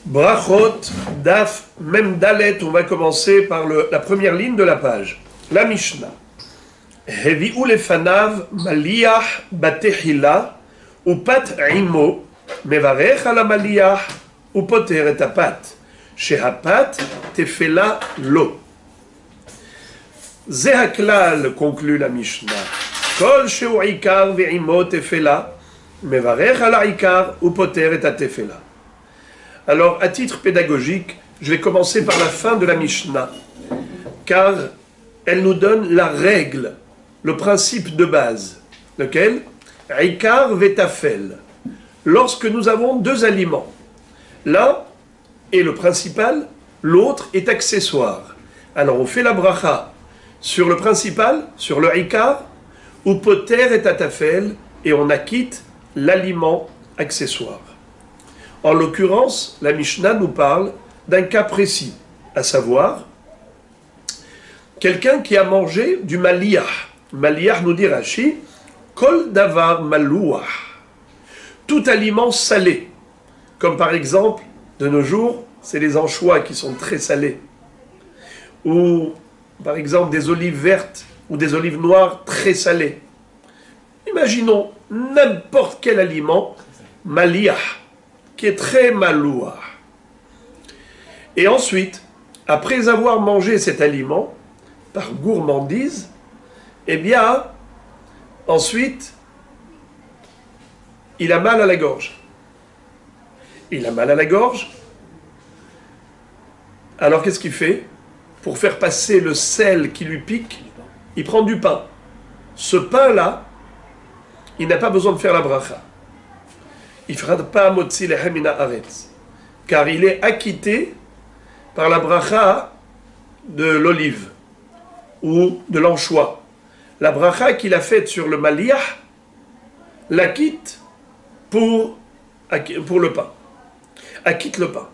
Brachot, Daf, Mem Dalet, on va commencer par la première ligne de la page. La Mishnah. Hevi'u lefanav maliach batehila upat imo mevarech ala maliach upoter et apat. Shehapat tefela lo. Zehaklal, conclut la Mishnah. Kol sheu ikar ve'imo tefela mevarech ala ikar upoter et atefela. Alors, à titre pédagogique, je vais commencer par la fin de la Mishnah, car elle nous donne la règle, le principe de base, lequel Ikar vetafel. Lorsque nous avons deux aliments, l'un est le principal, l'autre est accessoire. Alors, on fait la bracha sur le principal, sur le Ikar, ou poter et atafel, et on acquitte l'aliment accessoire. En l'occurrence, la Mishnah nous parle d'un cas précis, à savoir quelqu'un qui a mangé du maliyah. Maliyah, nous dit Rashi, kol davar malouah. Tout aliment salé, comme par exemple, de nos jours, c'est les anchois qui sont très salés, ou par exemple des olives vertes ou des olives noires très salées. Imaginons n'importe quel aliment maliyah, qui est très maloua. Et ensuite, après avoir mangé cet aliment, par gourmandise, eh bien, ensuite, il a mal à la gorge. Il a mal à la gorge. Alors qu'est-ce qu'il fait? Pour faire passer le sel qui lui pique, il prend du pain. Ce pain-là, il n'a pas besoin de faire la bracha. Il fera pas motzi lehem min haaretz, car il est acquitté par la bracha de l'olive ou de l'anchois. La bracha qu'il a faite sur le maliyah l'acquitte pour le pain. Acquitte le pain.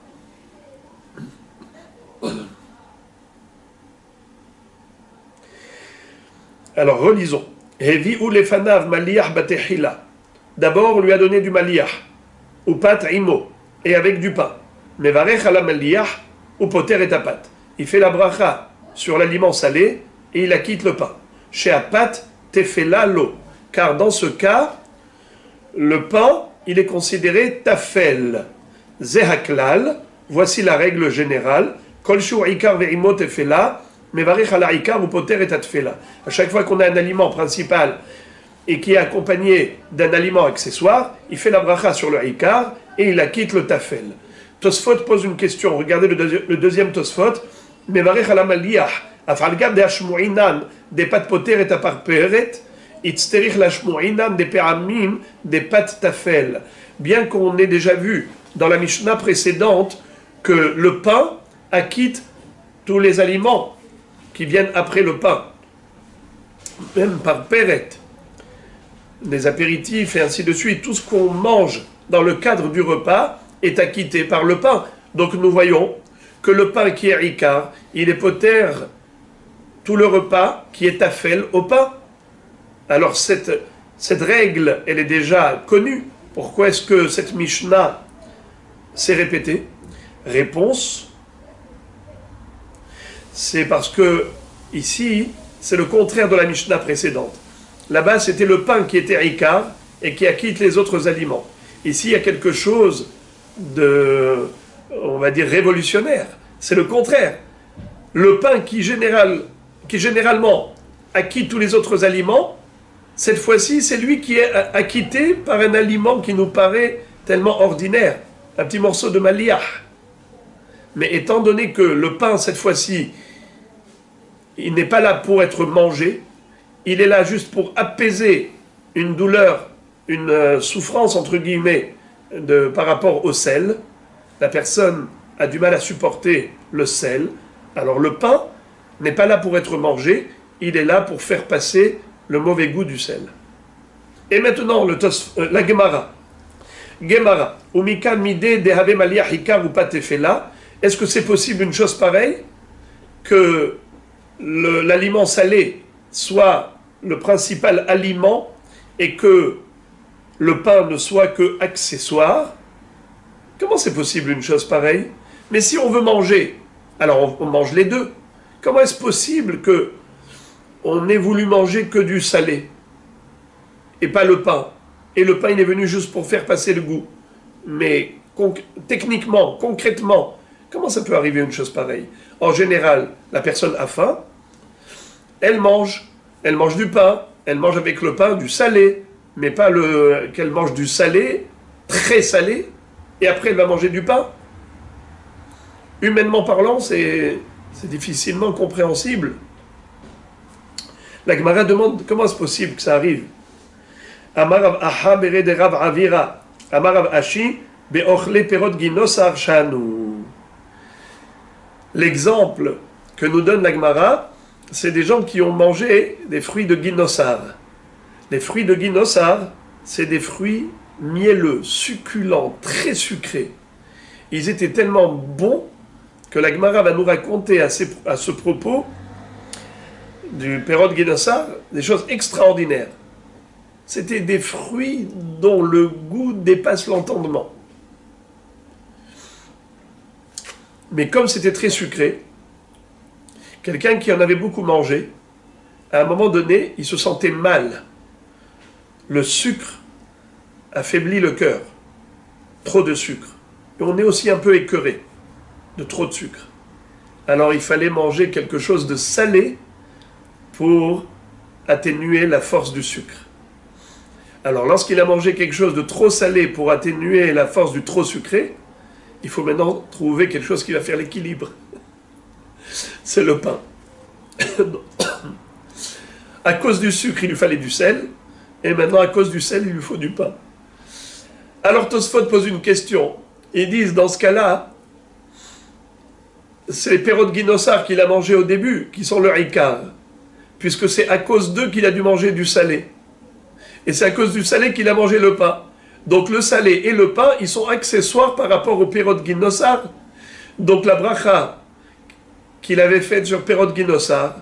Alors relisons. Hevi'u lefanav maliyah batehila. D'abord, on lui a donné du maliyah, ou pat imo, et avec du pain. Mevarech ala maliyah, ou poter et apat. Il fait la bracha sur l'aliment salé, et il acquitte le pain. Chez apat, tefela lo. Car dans ce cas, le pain, il est considéré tafel. Zehaklal, voici la règle générale. Kol shu ikar ve'imo tefela, mevarech ala ikar, ou poter et atfela. À chaque fois qu'on a un aliment principal, et qui est accompagné d'un aliment accessoire, il fait la bracha sur le ikar et il acquitte le tafel. Tosfot pose une question, regardez le deuxième Tosfot, mevarech ala maliyah, afal gab de hashmu'inan, des pat poter et aparperet, itzterich la hashmu'inan, des pe'amim, des pat tafel. Bien qu'on ait déjà vu dans la Mishnah précédente que le pain acquitte tous les aliments qui viennent après le pain, même par peret, des apéritifs et ainsi de suite, tout ce qu'on mange dans le cadre du repas est acquitté par le pain. Donc nous voyons que le pain qui est ikar, il est poter tout le repas qui est tafel au pain. Alors cette règle, elle est déjà connue. Pourquoi est-ce que cette Mishnah s'est répétée? Réponse, c'est parce que ici, c'est le contraire de la Mishnah précédente. Là-bas, c'était le pain qui était ikar et qui acquitte les autres aliments. Ici, il y a quelque chose de, on va dire, révolutionnaire. C'est le contraire. Le pain qui généralement acquitte tous les autres aliments, cette fois-ci, c'est lui qui est acquitté par un aliment qui nous paraît tellement ordinaire. Un petit morceau de maliyah. Mais étant donné que le pain, cette fois-ci, il n'est pas là pour être mangé, il est là juste pour apaiser une douleur, une souffrance, entre guillemets, par rapport au sel. La personne a du mal à supporter le sel. Alors le pain n'est pas là pour être mangé, il est là pour faire passer le mauvais goût du sel. Et maintenant, la Gemara. Gemara. Umika mide dehave maliyah ikar ou patefela. Est-ce que c'est possible une chose pareille? Que l'aliment salé soit le principal aliment et que le pain ne soit que accessoire, Comment c'est possible une chose pareille? Mais si on veut manger, alors on mange les deux. Comment est-ce possible que on ait voulu manger que du salé et pas le pain? Et le pain, il est venu juste pour faire passer le goût. Mais techniquement, concrètement, comment ça peut arriver une chose pareille? En général, la personne a faim, elle mange du pain, elle mange avec le pain du salé, mais pas qu'elle mange du salé, très salé, et après elle va manger du pain. Humainement parlant, c'est difficilement compréhensible. La Gemara demande comment c'est possible que ça arrive. Amarav Aha Bered Rav Avira, Amarav Ashi Beochle Perot Ginosar Shanu. L'exemple que nous donne la Gemara, c'est des gens qui ont mangé des fruits de Ginosar. Les fruits de Ginosar, c'est des fruits mielleux, succulents, très sucrés. Ils étaient tellement bons que la Gemara va nous raconter à ce propos du Perot Ginosar des choses extraordinaires. C'était des fruits dont le goût dépasse l'entendement. Mais comme c'était très sucré, quelqu'un qui en avait beaucoup mangé, à un moment donné, il se sentait mal. Le sucre affaiblit le cœur. Trop de sucre. Et on est aussi un peu écœuré de trop de sucre. Alors il fallait manger quelque chose de salé pour atténuer la force du sucre. Alors lorsqu'il a mangé quelque chose de trop salé pour atténuer la force du trop sucré, il faut maintenant trouver quelque chose qui va faire l'équilibre. C'est le pain. À cause du sucre, il lui fallait du sel, et maintenant à cause du sel, il lui faut du pain. Alors Tosfot pose une question. Ils disent, dans ce cas-là, c'est les Perot Ginosar qu'il a mangé au début, qui sont le Ikar, puisque c'est à cause d'eux qu'il a dû manger du salé. Et c'est à cause du salé qu'il a mangé le pain. Donc le salé et le pain, ils sont accessoires par rapport au Perot Ginosar. Donc la bracha qu'il avait faite sur Perot Ginosar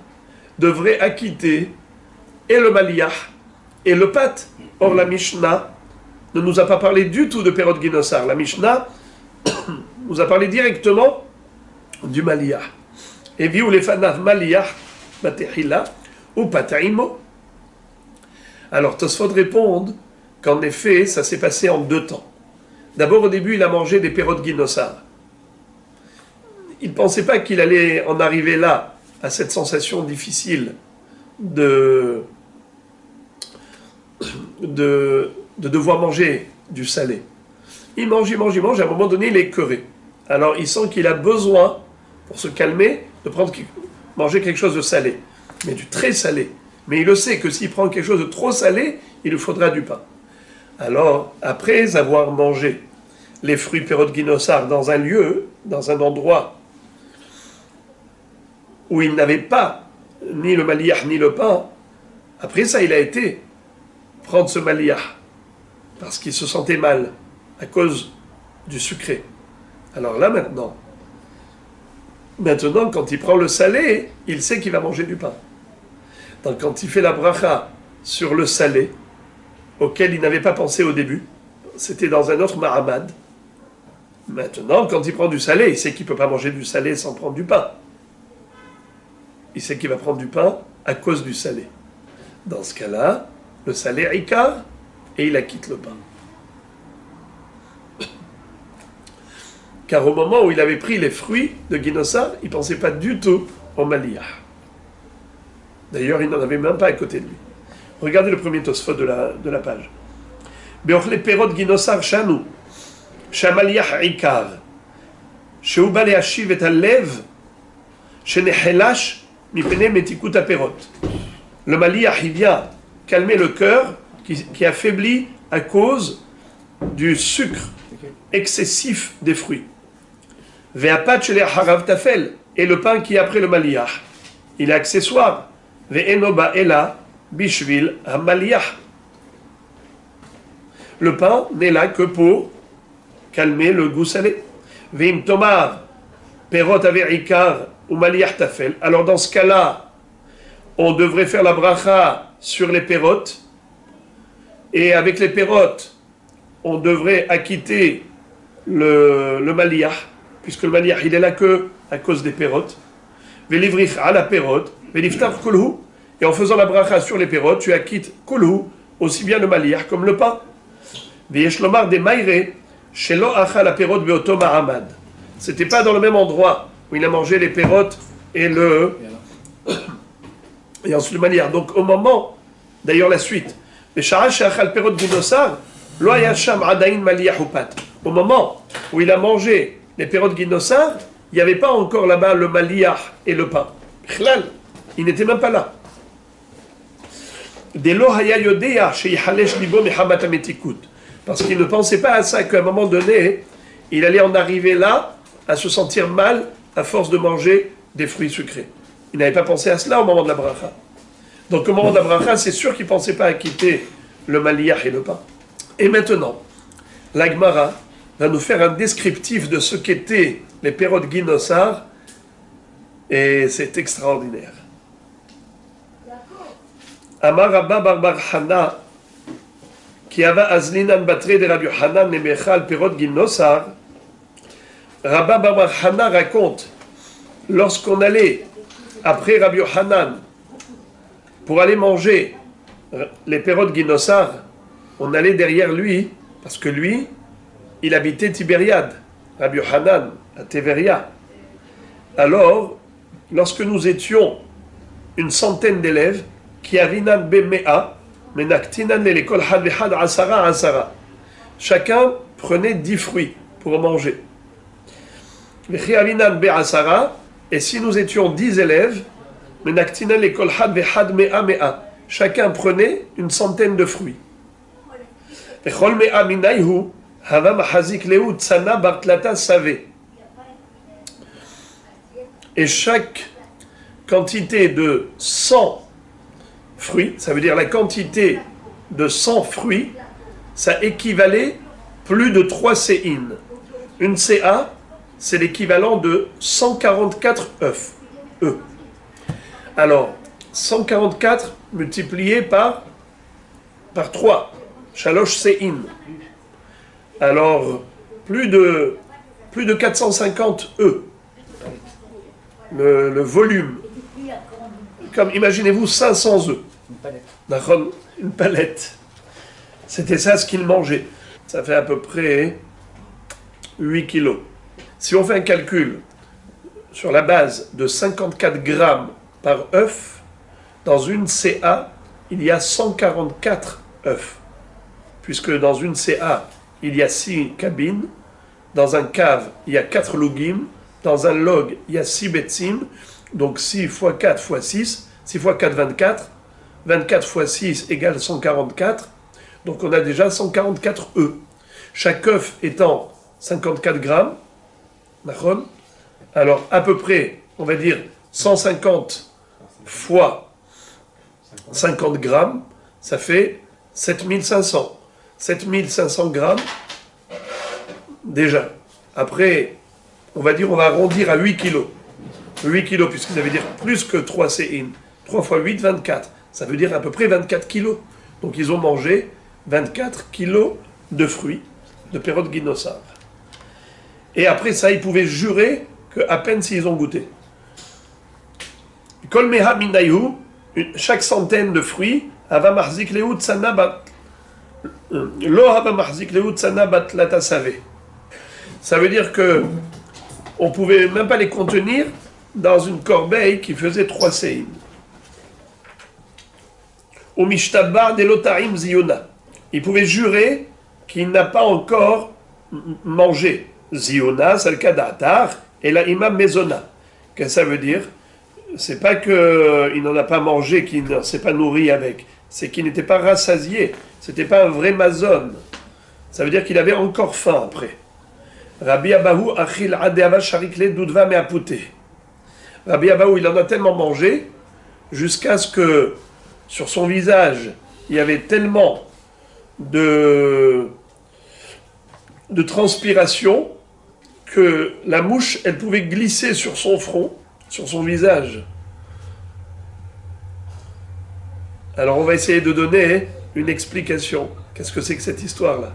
devrait acquitter et le Maliach et le Pat. Or la Mishnah ne nous a pas parlé du tout de Perot Ginosar. La Mishnah nous a parlé directement du Maliach. Et viu les fanav Maliach, Batehila ou Pataimo. Alors Tosfot répondent qu'en effet, ça s'est passé en deux temps. D'abord, au début, il a mangé des Perot Ginosar. Il ne pensait pas qu'il allait en arriver là, à cette sensation difficile de devoir manger du salé. Il mange, à un moment donné, il est écœuré. Alors, il sent qu'il a besoin, pour se calmer, de manger quelque chose de salé, mais du très salé. Mais il le sait que s'il prend quelque chose de trop salé, il lui faudra du pain. Alors, après avoir mangé les fruits Perot Ginosar dans un lieu, dans un endroit où il n'avait pas ni le Maliach ni le pain, après ça, il a été prendre ce Maliach parce qu'il se sentait mal à cause du sucré. Alors là, maintenant, quand il prend le salé, il sait qu'il va manger du pain. Donc quand il fait la bracha sur le salé, auquel il n'avait pas pensé au début, c'était dans un autre mahamad. Maintenant, quand il prend du salé, il sait qu'il ne peut pas manger du salé sans prendre du pain. Il sait qu'il va prendre du pain à cause du salé. Dans ce cas-là, le salé Ikar, et il acquitte le pain. Car au moment où il avait pris les fruits de Ginosar, il ne pensait pas du tout au Maliach. D'ailleurs, il n'en avait même pas à côté de lui. Regardez le premier Tosfot de la page. Beochle Perot Ginosar Shanu, Shamaliach Ikar, Sheu ba leashiv et halev, Shenechelash mipene metikut haperot. Le Maliach, il vient calmer le cœur qui affaiblit à cause du sucre excessif des fruits. Ve'apat shel harav tafel, et le pain qui est après le Maliach, il est accessoire. Ve'eno ba'ela bishvil hamaliach. Le pain n'est là que pour calmer le goût salé. Ve'im tomar perot ave'ikar ou maliach tafel. Alors dans ce cas-là, on devrait faire la bracha sur les pérotes, et avec les pérotes, on devrait acquitter le maliah, puisque le maliah il est là que à cause des pérotes. Velivrich à la pérote, veliftar kulhu, et en faisant la bracha sur les pérotes, tu acquittes kulhu, aussi bien le maliah comme le pain. Veyeshlomar de maïre, shelo acha la pérote beoto ma'amad. C'était pas dans le même endroit où il a mangé les pérotes et ensuite le maliah. Donc au moment, d'ailleurs la suite, au moment où il a mangé les pérotes guinosar, il n'y avait pas encore là-bas le maliah et le pain. Il n'était même pas là. Parce qu'il ne pensait pas à ça, qu'à un moment donné, il allait en arriver là, à se sentir mal à force de manger des fruits sucrés. Il n'avait pas pensé à cela au moment de la bracha. Donc au moment de la bracha, c'est sûr qu'il ne pensait pas à quitter le maliah et le pain. Et maintenant, la Gemara va nous faire un descriptif de ce qu'étaient les pérotes guinosar, et c'est extraordinaire. Amar Rabba Barbar Hana, qui avait azlinan batre de Rabbi Hanan nemechal perot guinosar. Rabba Barbar Hana raconte, lorsqu'on allait après Rabbi Hanan pour aller manger les pérotes guinosar, on allait derrière lui, parce que lui, il habitait Tibériade, Rabbi Hanan, à Téveria. Alors, lorsque nous étions une centaine d'élèves, qui avinan bemea, menaktinan l'école had vehad asara asara. Chacun prenait 10 fruits pour manger. Vechiavinan be asara, et si nous étions 10 élèves, menaktinan l'école had vehad mea mea. Chacun prenait une centaine de fruits. Vechol mea minayhu, hava mahazik leu tsana bartlata save. Et chaque quantité de 100 fruits, ça veut dire la quantité de 100 fruits, ça équivalait plus de 3 séines. Une CA, c'est l'équivalent de 144 œufs. Alors, 144 multiplié par 3, shalosh séines. Alors, plus de 450 œufs. Le volume. Comme, imaginez-vous, 500 œufs. Une palette. C'était ça ce qu'il mangeait. Ça fait à peu près 8 kilos. Si on fait un calcul sur la base de 54 grammes par œuf, dans une CA, il y a 144 œufs. Puisque dans une CA, il y a 6 cabines. Dans un cave, il y a 4 logim. Dans un log, il y a 6 betsim. Donc 6 x 4 x 6. 6 x 4, 24. 24 x 6 égale 144. Donc on a déjà 144 œufs. Chaque œuf étant 54 grammes. Alors à peu près, on va dire 150 fois 50 grammes, ça fait 7500. 7500 grammes déjà. Après, on va dire, on va arrondir à 8 kilos. 8 kilos, puisque ça veut dire plus que 3 séines. 3 x 8, 24. Ça veut dire à peu près 24 kilos. Donc ils ont mangé 24 kilos de fruits, de pérotes guinosar. Et après ça, ils pouvaient jurer qu'à peine s'ils ont goûté. Kol meha minayu, chaque centaine de fruits, ava mahzik lehu tsana bat lo ava mahzik lehu tsana bat lata save. Ça veut dire que on pouvait même pas les contenir dans une corbeille qui faisait 3 séines. Au mishtabar de lotarim ziona. Il pouvait jurer qu'il n'a pas encore mangé. Ziona, c'est le cas d'Atar, et la imam mezona. Qu'est-ce que ça veut dire? C'est pas qu'il n'en a pas mangé, qu'il ne s'est pas nourri avec. C'est qu'il n'était pas rassasié. C'était pas un vrai mazon. Ça veut dire qu'il avait encore faim après. Rabbi Abahu achil adeava sharikle dudva meapute. Rabbi Abahu, il en a tellement mangé jusqu'à ce que sur son visage, il y avait tellement de transpiration que la mouche, elle pouvait glisser sur son front, sur son visage. Alors on va essayer de donner une explication. Qu'est-ce que c'est que cette histoire-là?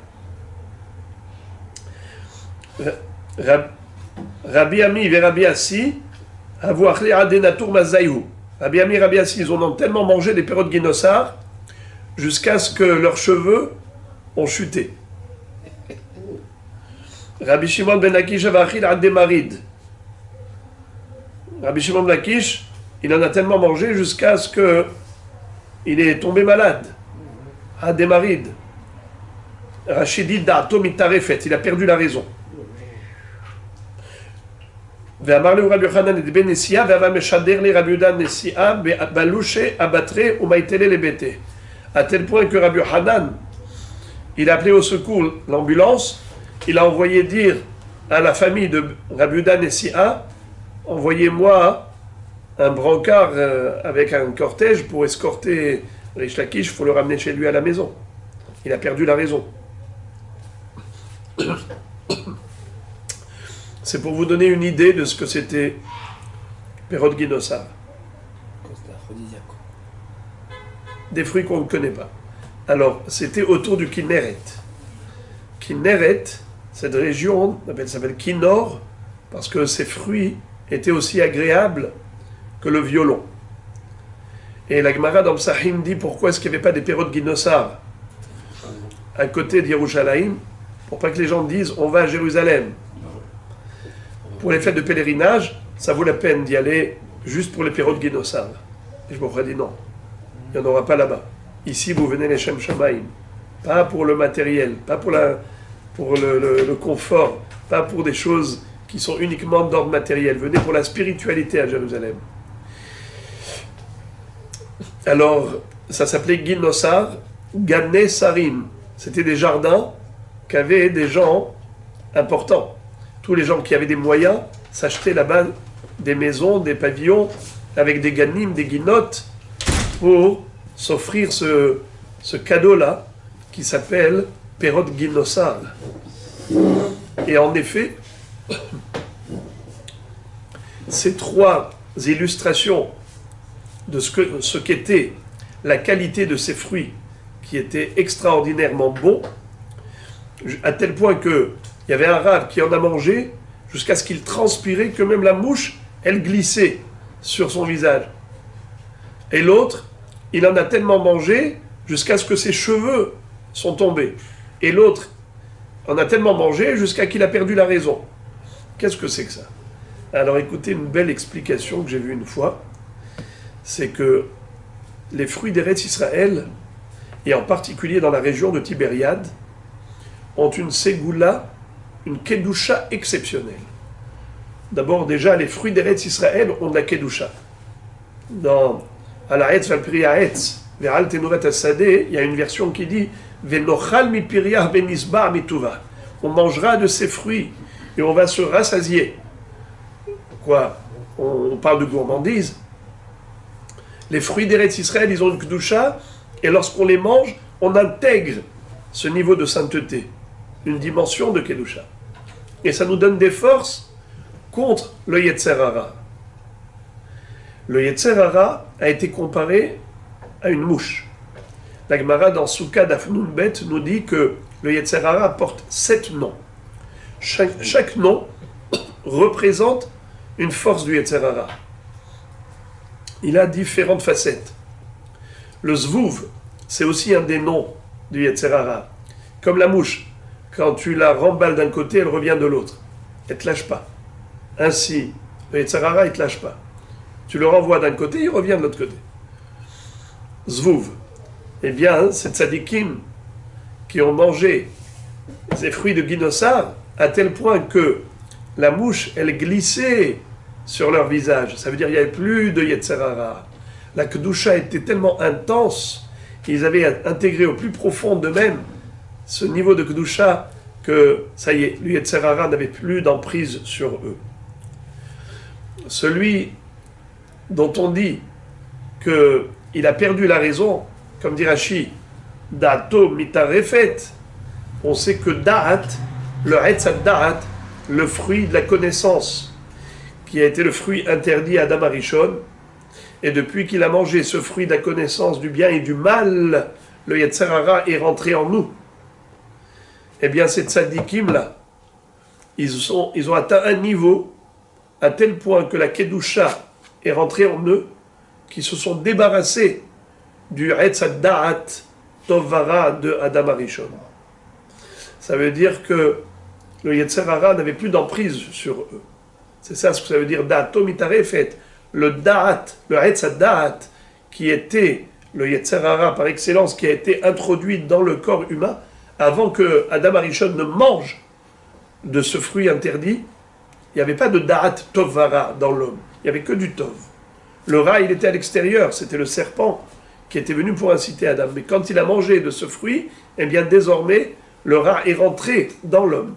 Rabbi Ami et Rabbi Assi, Rabbi Ami et Rabbi Assi, ils en ont tellement mangé des perot guinossar jusqu'à ce que leurs cheveux ont chuté. Rabbi Shimon ben Lakish Avachil Ademarid. Rabbi Shimon ben Lakish, il en a tellement mangé jusqu'à ce que il est tombé malade. Ademarid. Rachidi Da'ato Mitarefet, il a perdu la raison. ואמר לו רבי יוחנן את בן נסיעה ואבא משדר לי רבי יהודה נסיעה בלושה אבטרה ומייתלה לביתה. À tel point que Rabbi Yochanan, il a appelé au secours l'ambulance, il a envoyé dire à la famille de Rabbi Yehuda Nessia, envoyez-moi un brancard avec un cortège pour escorter Rish Lakish, il faut le ramener chez lui à la maison. Il a perdu la raison. C'est pour vous donner une idée de ce que c'était Perot Guinossar. Des fruits qu'on ne connaît pas. Alors, c'était autour du Kinneret. Kinneret, cette région, elle s'appelle Kinnor, parce que ces fruits étaient aussi agréables que le violon. Et la Gemara dans Psachim dit pourquoi est-ce qu'il n'y avait pas des Perot Guinossar à côté d'Yerushalayim, pour pas que les gens disent on va à Jérusalem. Pour les fêtes de pèlerinage, ça vaut la peine d'y aller juste pour les Perot Guinossar. Et je me dit non. Il n'y en aura pas là-bas. Ici, vous venez les Shem Shamaim. Pas pour le matériel, pas pour le confort, pas pour des choses qui sont uniquement d'ordre matériel. Venez pour la spiritualité à Jérusalem. Alors, ça s'appelait Guinossar, Gané Sarim. C'était des jardins qu'avaient des gens importants. Tous les gens qui avaient des moyens s'achetaient là-bas des maisons, des pavillons, avec des ganim, des guinottes, pour s'offrir ce cadeau-là qui s'appelle Perot Guinossar. Et en effet, ces trois illustrations de ce qu'était la qualité de ces fruits qui étaient extraordinairement bons, à tel point qu'il y avait un rave qui en a mangé jusqu'à ce qu'il transpirait, que même la mouche, elle glissait sur son visage. Et l'autre, il en a tellement mangé jusqu'à ce que ses cheveux sont tombés. Et l'autre en a tellement mangé jusqu'à qu'il a perdu la raison. Qu'est-ce que c'est que ça? Alors écoutez une belle explication que j'ai vue une fois. C'est que les fruits d'Eretz Israël, et en particulier dans la région de Tibériade, ont une ségoula, une kedusha exceptionnelle. D'abord, déjà, les fruits d'Eretz Israël ont de la kedusha. Dans Al-Ha'etz Val-Piri Ha'etz, Ve'al Tenuret As-Sadeh, il y a une version qui dit Ve'nochal mi piriyah be'nisbar mituva. On mangera de ces fruits et on va se rassasier. Quoi? On parle de gourmandise. Les fruits d'Eretz Israël, ils ont une kedusha, et lorsqu'on les mange, on intègre ce niveau de sainteté, une dimension de kedusha. Et ça nous donne des forces contre le Yetzer Hara. Le Yetzer Hara a été comparé à une mouche. La Gemara dans Souka d'Afnun Bet nous dit que le Yetzer Hara porte 7 noms. Chaque nom représente une force du Yetzer Hara. Il a différentes facettes. Le Zvouv, c'est aussi un des noms du Yetzer Hara. Comme la mouche, quand tu la remballes d'un côté, elle revient de l'autre. Elle ne te lâche pas. Ainsi, le Yetzer Hara, il ne te lâche pas. Tu le renvoies d'un côté, il revient de l'autre côté. Zvouv. Eh bien, c'est tzadikim qui ont mangé ces fruits de guinossar à tel point que la mouche, elle glissait sur leur visage. Ça veut dire qu'il n'y avait plus de Yetzer Hara. La Kedusha était tellement intense qu'ils avaient intégré au plus profond d'eux-mêmes ce niveau de Kedusha que, ça y est, le Yetzer Hara n'avait plus d'emprise sur eux. Celui dont on dit qu'il a perdu la raison, comme dit Rashi, Da'ato mitarefet, on sait que Da'at, le Hetzat Da'at, le fruit de la connaissance, qui a été le fruit interdit à Adam Arishon, et depuis qu'il a mangé ce fruit de la connaissance du bien et du mal, le Yetzer Hara est rentré en nous. Eh bien, ces tzadikim là, ils ont atteint un niveau à tel point que la Kedusha est rentrée en eux, qu'ils se sont débarrassés du Etz Da'at Tovara de Adam Arishon. Ça veut dire que le Yetzer Hara n'avait plus d'emprise sur eux. C'est ça ce que ça veut dire Da'ato Mitarefet. Le Da'at, le Etz Da'at, qui était le Yetzer Hara par excellence, qui a été introduit dans le corps humain, avant que Adam Arishon ne mange de ce fruit interdit, il n'y avait pas de Da'at Tovara dans l'homme. Il n'y avait que du Tov. Le Ra, il était à l'extérieur, c'était le serpent qui était venu pour inciter Adam. Mais quand il a mangé de ce fruit, eh bien désormais, le Ra est rentré dans l'homme.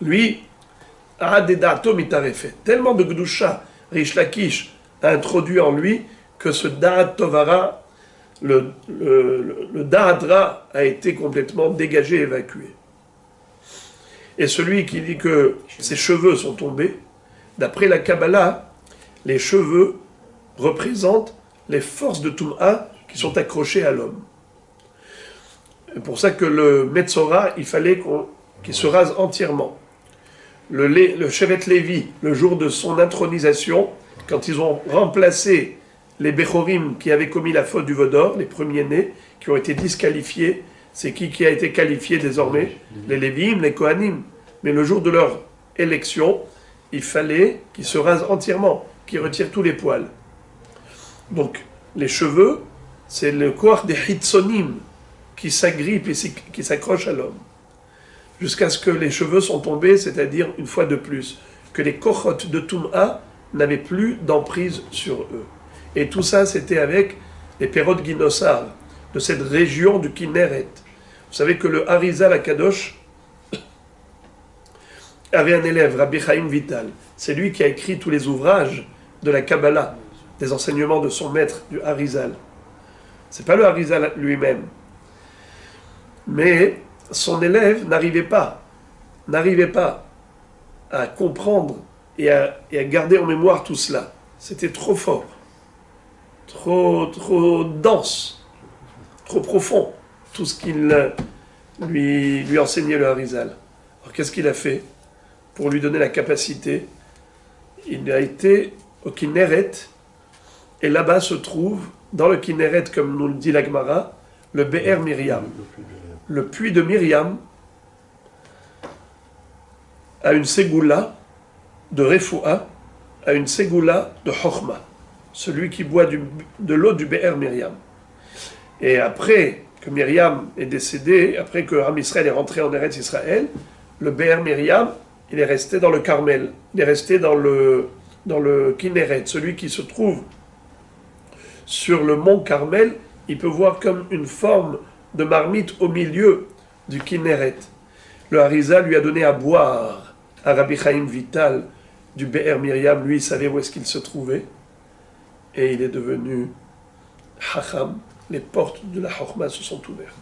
Lui, Adedato mitarefet. Tellement de Gdusha, Rish Lakish a introduit en lui que ce Da'at Tovara, le Da'adra a été complètement dégagé, évacué. Et celui qui dit que ses cheveux sont tombés, d'après la Kabbalah, les cheveux représentent les forces de Toum'a qui sont accrochées à l'homme. C'est pour ça que le Metzora, il fallait qu'il se rase entièrement. Le Shevet Lévi, le jour de son intronisation, quand ils ont remplacé les Bechorim qui avaient commis la faute du Vaudor, les premiers-nés, qui ont été disqualifiés, c'est qui a été qualifié désormais? Les Lévim, les Kohanim. Mais le jour de leur élection, il fallait qu'ils se rasent entièrement, qu'ils retirent tous les poils. Donc, les cheveux, c'est le corps des Hitsonim qui s'agrippe et qui s'accroche à l'homme. Jusqu'à ce que les cheveux sont tombés, c'est-à-dire, une fois de plus, que les kochot de Toum'a n'avaient plus d'emprise sur eux. Et tout ça, c'était avec les Perot Ginosar, de cette région du Kinneret. Vous savez que le Harizal Akadosh avait un élève, Rabbi Chaim Vital. C'est lui qui a écrit tous les ouvrages de la Kabbalah, des enseignements de son maître, du Harizal. C'est pas le Harizal lui-même. Mais son élève n'arrivait pas à comprendre et à garder en mémoire tout cela. C'était trop fort, trop dense, trop profond, tout ce qu'il lui enseignait le Harizal. Alors qu'est-ce qu'il a fait pour lui donner la capacité? Il a été au Kinneret, et là-bas se trouve, dans le Kinneret, comme nous le dit la Gemara, le Be'er Miriam. Le puits de Myriam a une ségoula de Refoua, a une ségoula de Chochma, celui qui boit de l'eau du Be'er Miriam. Et après que Myriam est décédée, après que Am Israël est rentré en Eretz Israël, le Be'er Miriam, il est resté dans le Carmel, il est resté dans le Kinneret, celui qui se trouve sur le mont Carmel, il peut voir comme une forme de marmite au milieu du Kinneret. Le Harizal lui a donné à boire à Rabbi Chaim Vital du Be'er Miriam, lui il savait où est-ce qu'il se trouvait, et il est devenu Chacham. Les portes de la Chochma se sont ouvertes.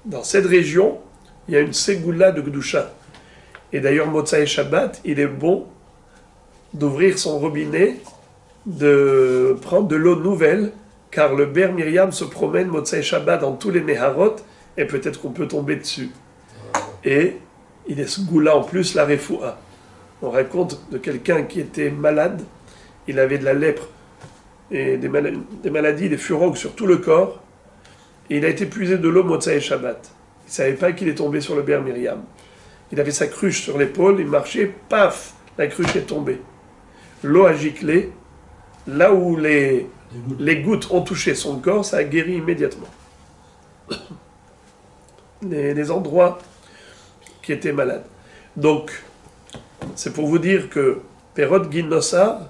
Dans cette région, il y a une ségoula de Gdusha. Et d'ailleurs, Motsai Shabbat, il est bon d'ouvrir son robinet, de prendre de l'eau nouvelle, car le Be'er Miriam se promène Motsai Shabbat dans tous les Neharot, et peut-être qu'on peut tomber dessus. Et il est ce goût-là en plus, la Refoua. On raconte de quelqu'un qui était malade, il avait de la lèpre, et des maladies, des furogues sur tout le corps, et il a été puisé de l'eau Motsai Shabbat. Il ne savait pas qu'il est tombé sur le Be'er Miriam. Il avait sa cruche sur l'épaule, il marchait, paf, la cruche est tombée. L'eau a giclé, là où les gouttes ont touché son corps, ça a guéri immédiatement. Les endroits qui étaient malades. Donc, c'est pour vous dire que Perot Ginosar,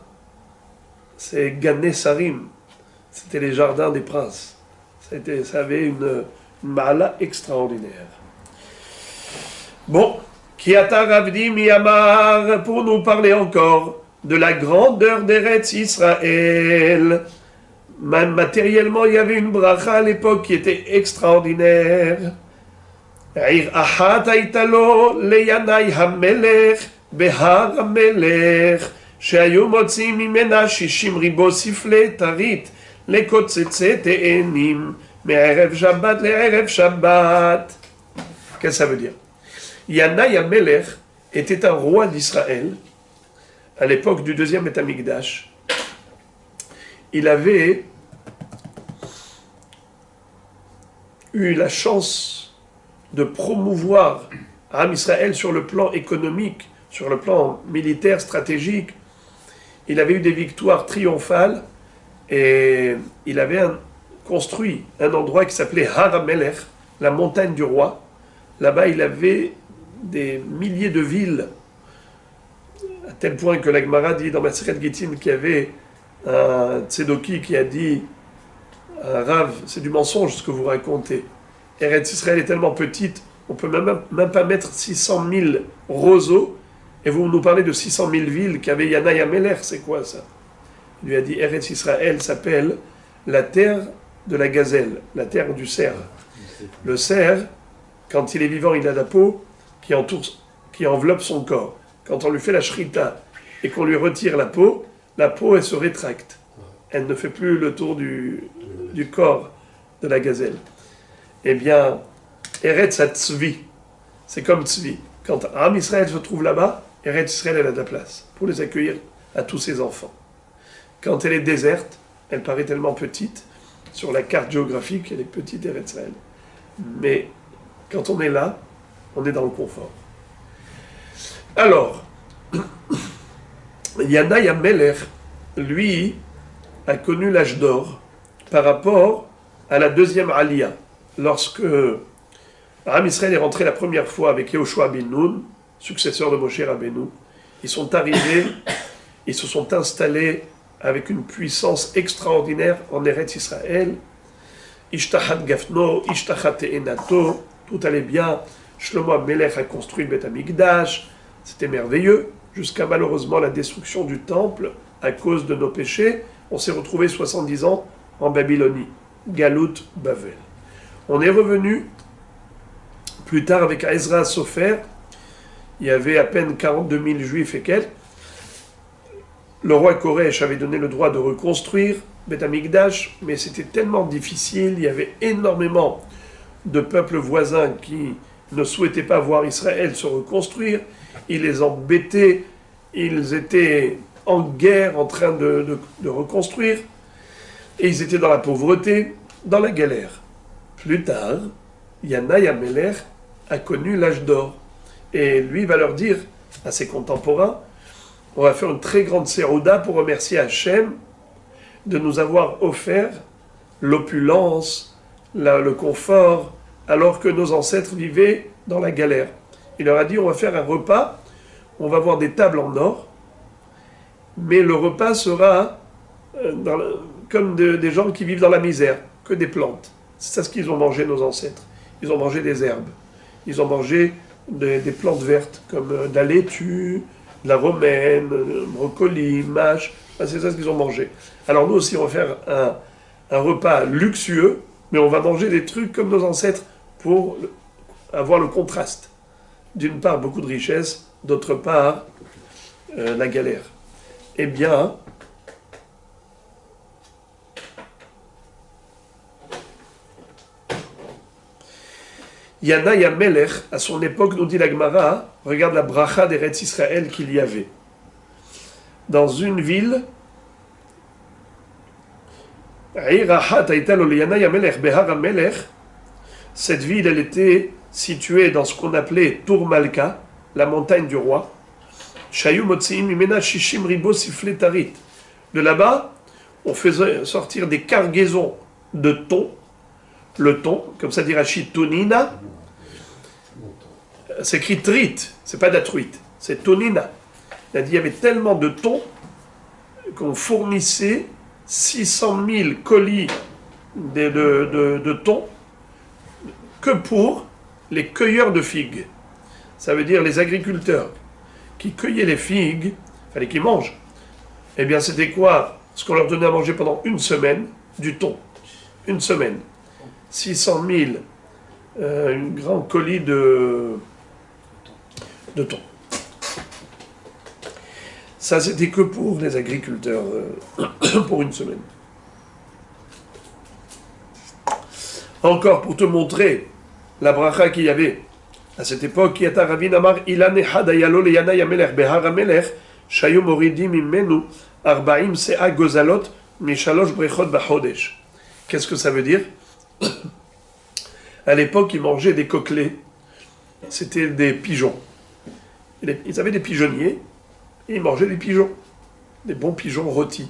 c'est Gané Sarim, c'était les jardins des princes. Ça avait une mala extraordinaire. Bon, Kiata Ravdi Miyamar, pour nous parler encore de la grandeur d'Eretz Israël. Même matériellement, il y avait une bracha à l'époque qui était extraordinaire. Aïr Achat Aïtalo Leyanai Hamelech Behar Hamelech שהיו מוצאים ממנה 60 ריבו ספלי טרית לקוצצי תאנים מערב שבת לערב שבת. Qu'est-ce que ça veut dire? Yanaï Amelech était un roi d'Israël à l'époque du deuxième Beth Amikdash. Il avait eu la chance de promouvoir Am Israël sur le plan économique, sur le plan militaire, stratégique. Il avait eu des victoires triomphales et il avait construit un endroit qui s'appelait Har HaMelech, la montagne du roi. Là-bas, il avait des milliers de villes, à tel point que la Gemara dit dans Maseret Gittin qu'il y avait un Tzedoki qui a dit à Rav, c'est du mensonge ce que vous racontez. Eretz Israël est tellement petite, on ne peut même pas mettre 600 000 roseaux, et vous nous parlez de 600 000 villes qu'avait Yanaï Amelech, c'est quoi ça? Il lui a dit, Eretz Israël s'appelle la terre de la gazelle, la terre du cerf. Le cerf, quand il est vivant, il a la peau qui enveloppe son corps. Quand on lui fait la shrita et qu'on lui retire la peau, elle se rétracte. Elle ne fait plus le tour du corps de la gazelle. Eh bien, Eretz Tzvi, c'est comme Tzvi. Quand Am Israël se trouve là-bas, Eretz Israël, elle a de la place pour les accueillir à tous ses enfants. Quand elle est déserte, elle paraît tellement petite, sur la carte géographique, elle est petite, Eretz Israël. Mais quand on est là, on est dans le confort. Alors, Yanaï Amelech, lui, a connu l'âge d'or par rapport à la deuxième Aliyah. Lorsque Am Israël est rentré la première fois avec Yehoshua ben Nun, successeur de Moshe Rabbeinu, ils sont arrivés, ils se sont installés avec une puissance extraordinaire en Eretz Israël. Ishtachat Gafno, Ishtachat Enato, tout allait bien. Shlomo Amelech a construit le Beth Amikdash, c'était merveilleux, jusqu'à malheureusement la destruction du temple à cause de nos péchés. On s'est retrouvé 70 ans en Babylonie, Galut Bavel. On est revenu plus tard avec Ezra Sofer. Il y avait à peine 42 000 juifs et quelques. Le roi Koresh avait donné le droit de reconstruire Beth Amikdash, mais c'était tellement difficile. Il y avait énormément de peuples voisins qui ne souhaitaient pas voir Israël se reconstruire. Ils les embêtaient. Ils étaient en guerre, en train de reconstruire. Et ils étaient dans la pauvreté, dans la galère. Plus tard, Yanaï Amelech a connu l'âge d'or. Et lui va leur dire à ses contemporains, on va faire une très grande sérouda pour remercier Hachem de nous avoir offert l'opulence, le confort, alors que nos ancêtres vivaient dans la galère. Il leur a dit, on va faire un repas, on va avoir des tables en or, mais le repas sera comme des gens qui vivent dans la misère, que des plantes. C'est ça ce qu'ils ont mangé, nos ancêtres. Ils ont mangé des herbes. Ils ont mangé des plantes vertes, comme de la laitue, de la romaine, brocoli, mâche. C'est ça ce qu'ils ont mangé. Alors nous aussi, on va faire un repas luxueux, mais on va manger des trucs comme nos ancêtres pour avoir le contraste. D'une part, beaucoup de richesse, d'autre part, la galère. Eh bien, Yanaï Amelech, à son époque, nous dit la Gemara, regarde la bracha d'Eretz Israël qu'il y avait. Dans une ville, cette ville, elle était située dans ce qu'on appelait Tour Malka, la montagne du roi. De là-bas, on faisait sortir des cargaisons de thon. Le thon, comme ça dit Rachid, tonina, c'est écrit trit, c'est pas datruite, c'est tonina. Il a dit il y avait tellement de thon qu'on fournissait 600 000 colis de thon que pour les cueilleurs de figues. Ça veut dire les agriculteurs qui cueillaient les figues, il fallait qu'ils mangent. Eh bien, c'était quoi? Ce qu'on leur donnait à manger pendant une semaine, du thon. Une semaine. 600 000, un grand colis de thon. Ça, c'était que pour les agriculteurs, pour une semaine. Encore pour te montrer la bracha qu'il y avait À cette époque, Yata Ravin Amar Ilan Echad Ayalo Leyana Yamelech Behar Amelech Shayu Moridim Imenu Arbaim Sea Gozalot Mishalosh Brechot Bachodesh. Qu'est-ce que ça veut dire? À l'époque, ils mangeaient des coquelets. C'était des pigeons. Ils avaient des pigeonniers et ils mangeaient des pigeons. Des bons pigeons rôtis.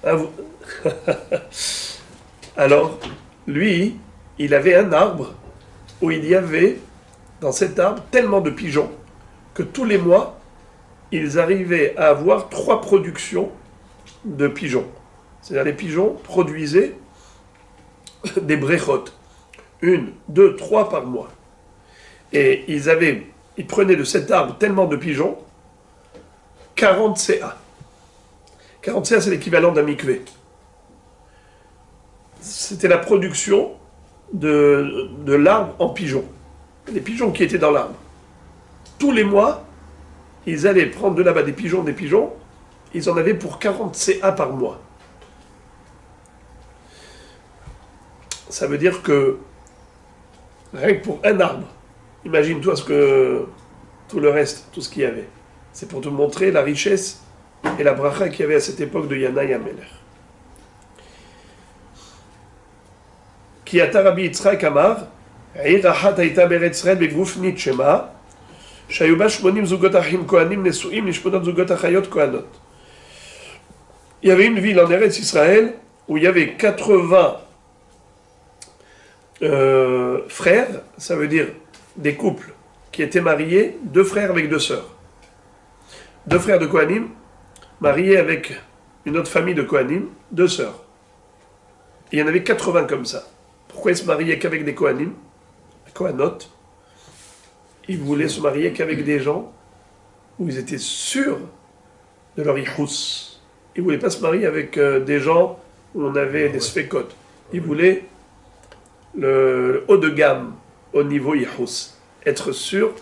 Ah, alors, lui, il avait un arbre où il y avait, dans cet arbre, tellement de pigeons que tous les mois, ils arrivaient à avoir 3 productions de pigeons. C'est-à-dire les pigeons produisaient des brechot. 1, 2, 3 par mois. Et ils prenaient de cet arbre tellement de pigeons, 40 CA. 40 CA, c'est l'équivalent d'un mikvé. C'était la production de l'arbre en pigeons. Les pigeons qui étaient dans l'arbre. Tous les mois, ils allaient prendre de là-bas des pigeons, ils en avaient pour 40 CA par mois. Ça veut dire que, rien que pour un arbre, imagine-toi tout le reste, tout ce qu'il y avait. C'est pour te montrer la richesse et la bracha qu'il y avait à cette époque de Yanaï Amelech. Ki ata Rabbi Yitzchak Amar, Eir achat hayta beretz Israël begufnit shema, שהיו בה 80 זוגות אחים כהנים נשואים לשפונות זוגות אחיות כהנות. Il y avait une ville en Eretz Israël où il y avait 80 frères, ça veut dire des couples qui étaient mariés, 2 frères avec 2 sœurs. 2 frères de Kohanim, mariés avec une autre famille de Kohanim, 2 sœurs. Et il y en avait 80 comme ça. Pourquoi ils se mariaient qu'avec des Kohanim, Kohanot? Ils voulaient se marier qu'avec des gens où ils étaient sûrs de leur yichus. Ils ne voulaient pas se marier avec des gens où on avait des sfekot. Ils voulaient le haut de gamme au niveau yichus. Être sûr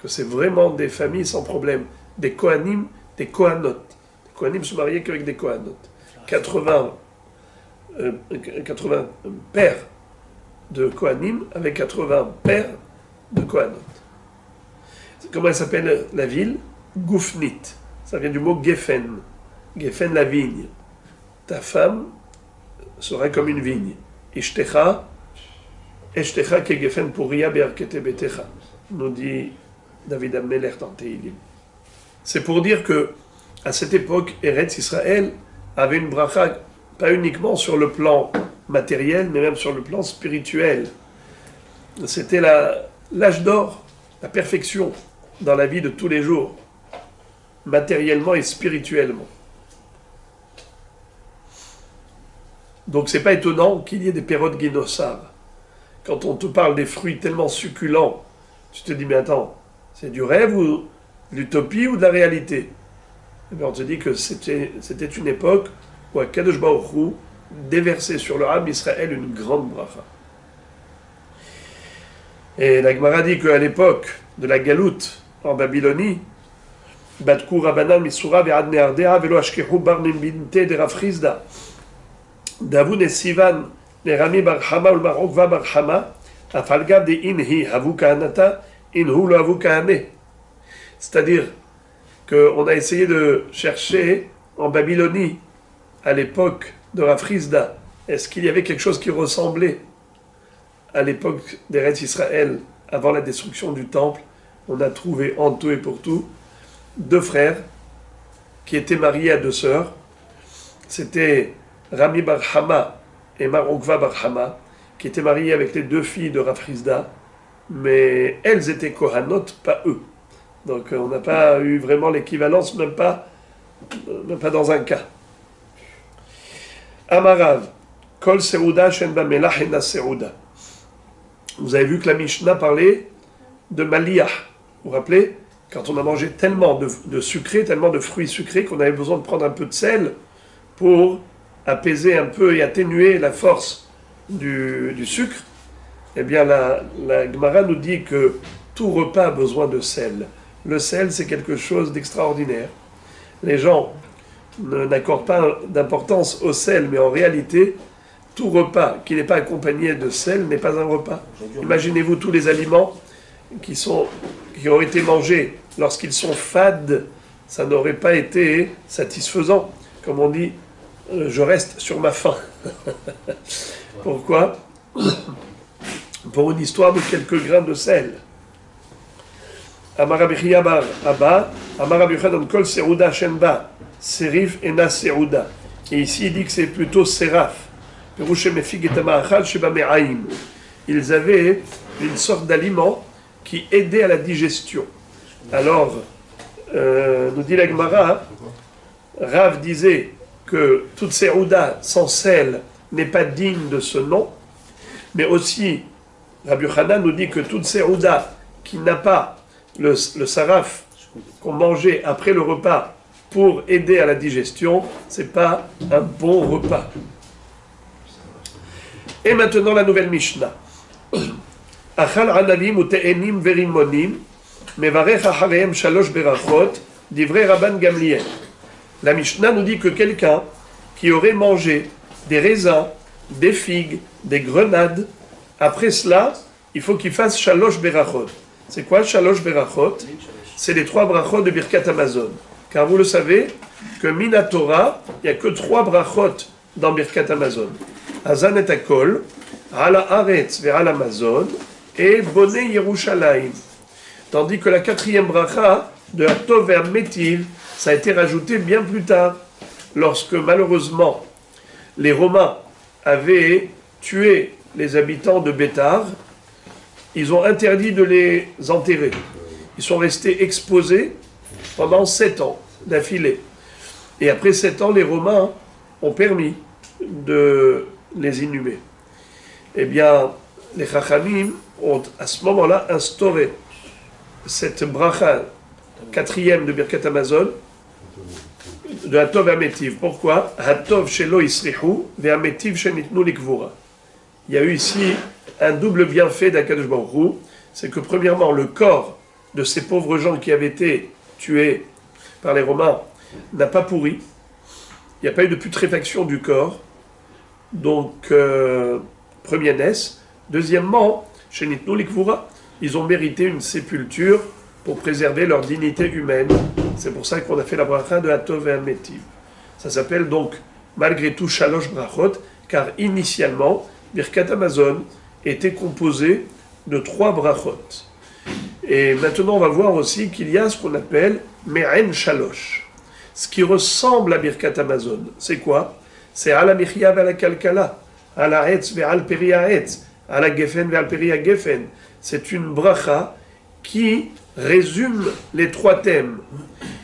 que c'est vraiment des familles sans problème. Des Kohanim, des Kohanot. Les Kohanim se mariaient qu'avec des Kohanot. 80 pères de Kohanim avec 80 pères de Kohanot. Comment elle s'appelle la ville? Gufnit. Ça vient du mot Geffen. Geffen, la vigne. Ta femme sera comme une vigne. Ishtecha ke Geffen puria be'arkete betecha. Nous dit David Amelech dans Tehilim. C'est pour dire que à cette époque, Eretz Israël avait une bracha, pas uniquement sur le plan matériel, mais même sur le plan spirituel. C'était l'âge d'or, la perfection dans la vie de tous les jours, matériellement et spirituellement. Donc c'est pas étonnant qu'il y ait des périodes guénossar. Quand on te parle des fruits tellement succulents, tu te dis, mais attends, c'est du rêve ou de l'utopie ou de la réalité? Et bien on te dit que c'était une époque où Akadosh Baruch Hu déversait sur le Ham Israël une grande bracha. Et la Gemara dit qu'à l'époque de la galoute en Babylonie, Batku Rabbanan Misura ve'ad ne'ardea ve'lo ashkehu bar binte de Rav Chizda Davun et Sivan Nerami bar Hama ou bar Okva bar Hama afalgav de inhi havu kahanata inhu lo havu kahane. C'est-à-dire qu'on a essayé de chercher en Babylonie à l'époque de Rav Chizda, est-ce qu'il y avait quelque chose qui ressemblait à l'époque d'Eretz Israël avant la destruction du temple? On a trouvé en tout et pour tout 2 frères qui étaient mariés à 2 sœurs. C'était Rami bar Hama et Mar Okva bar Hama, qui étaient mariés avec les 2 filles de Rav Chizda, mais elles étaient Kohanot, pas eux. Donc on n'a pas eu vraiment l'équivalence, même pas dans un cas. Amarav, Kol Seuda Shen Ba Melach Ena Seuda. Vous avez vu que la Mishnah parlait de Maliah. Vous vous rappelez? Quand on a mangé tellement de sucré, tellement de fruits sucrés, qu'on avait besoin de prendre un peu de sel pour apaiser un peu et atténuer la force du sucre, eh bien la Gemara nous dit que tout repas a besoin de sel. Le sel, c'est quelque chose d'extraordinaire. Les gens n'accordent pas d'importance au sel, mais en réalité, tout repas qui n'est pas accompagné de sel n'est pas un repas. Imaginez-vous tous les aliments qui ont été mangés lorsqu'ils sont fades, ça n'aurait pas été satisfaisant. Comme on dit, je reste sur ma faim. Pourquoi? Pour une histoire de quelques grains de sel. Amar Rabbi Chia bar Abba, Amar Rabbi Yochanan kol serouda shenba, serif ena serouda. Et ici il dit que c'est plutôt seraf. Ils avaient une sorte d'aliment qui aidait à la digestion. Alors, nous dit la Gemara, Rav disait que toute serouda sans sel n'est pas digne de ce nom, mais aussi Rabbi Yochanan nous dit que toute serouda qui n'a pas le saraf qu'on mangeait après le repas pour aider à la digestion, c'est pas un bon repas. Et maintenant la nouvelle Mishnah. Achal anavim ou te'enim verimonim, mevarech acharehem shalosh berachot, divrei Rabban Gamliel. La Mishnah nous dit que quelqu'un qui aurait mangé des raisins, des figues, des grenades, après cela, il faut qu'il fasse shalosh berachot. C'est quoi shalosh berachot? C'est les 3 brachot de Birkat Hamazon. Car vous le savez, que Minatora, il n'y a que 3 brachot dans Birkat Hamazon. Hazan et Akol, Ala Aretz vers Amazon et Boné Yerushalayim. Tandis que la 4e bracha de Hatov vers Métiv, ça a été rajouté bien plus tard, lorsque malheureusement les Romains avaient tué les habitants de Bétar. Ils ont interdit de les enterrer. Ils sont restés exposés pendant 7 ans d'affilée. Et après 7 ans, les Romains ont permis de les inhumer. Eh bien, les Chachamim ont à ce moment-là instauré cette bracha 4e de Birkat Hamazon de Hatov et Amétiv. Pourquoi? Hatov shelo isrihu ve Amétiv shenitnu likvura. Il y a eu ici un double bienfait d'Akadosh Baruch Hu, c'est que premièrement, le corps de ces pauvres gens qui avaient été tués par les Romains n'a pas pourri. Il n'y a pas eu de putréfaction du corps. Donc, premier nes. Deuxièmement, chez Nitnu Likvura, ils ont mérité une sépulture pour préserver leur dignité humaine. C'est pour ça qu'on a fait la bracha de Hatov et Amétiv. Ça s'appelle donc, malgré tout, Shalosh Brachot, car initialement, Birkat Hamazon était composé de 3 brachot. Et maintenant, on va voir aussi qu'il y a ce qu'on appelle Me'en Shalosh. Ce qui ressemble à Birkat Hamazon, c'est quoi? C'est Ala Michya ve'ala Kalkala, Ala Etz ve'al Peria Etz, Ala Gefen ve'al Peria Gefen. C'est une bracha qui résume les 3 thèmes,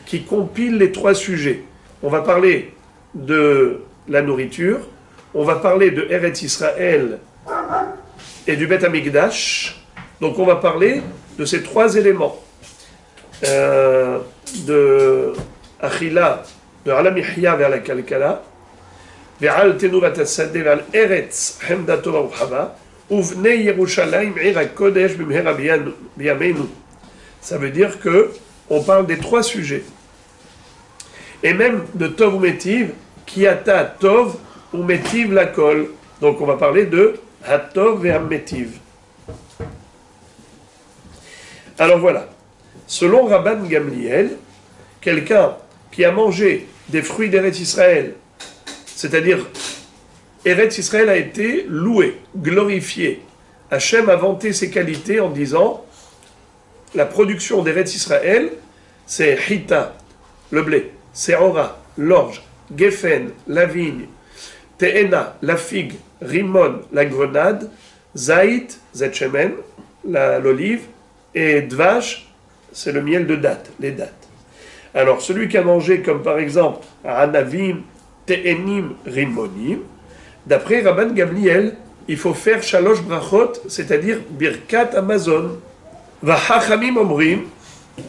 qui compile les 3 sujets. On va parler de la nourriture, on va parler de Eretz Israël et du Beth Amikdash. Donc on va parler de ces 3 éléments. De Achila, de Alamihya vers la Kalkala, Ve'al Tenuvat Asadeh vers Eretz Hemdato V'Uchava, Uvnei Yerushalayim Ira Kodesh Bimhera Biyameinu. Ça veut dire que on parle des 3 sujets. Et même de Tov ou Métiv, Kiata Tov ou Métiv Lakol. Donc on va parler de Hatov et Métiv. Alors voilà, selon Rabban Gamliel, quelqu'un qui a mangé des fruits d'Eretz Israël, c'est-à-dire Eretz Israël a été loué, glorifié. Hachem a vanté ses qualités en disant la production d'Eretz Israël, c'est Hita, le blé, Seora, l'orge, Gefen, la vigne, Te'ena, la figue, Rimon, la grenade, Zaït, Zetchemen, l'olive, et Dvash, c'est le miel de date, les dattes. Alors, celui qui a mangé, comme par exemple, Anavim, Te'enim, Rimonim, d'après Rabban Gamliel, il faut faire Shalosh Brachot, c'est-à-dire Birkat Hamazon. Vachachamim omrim,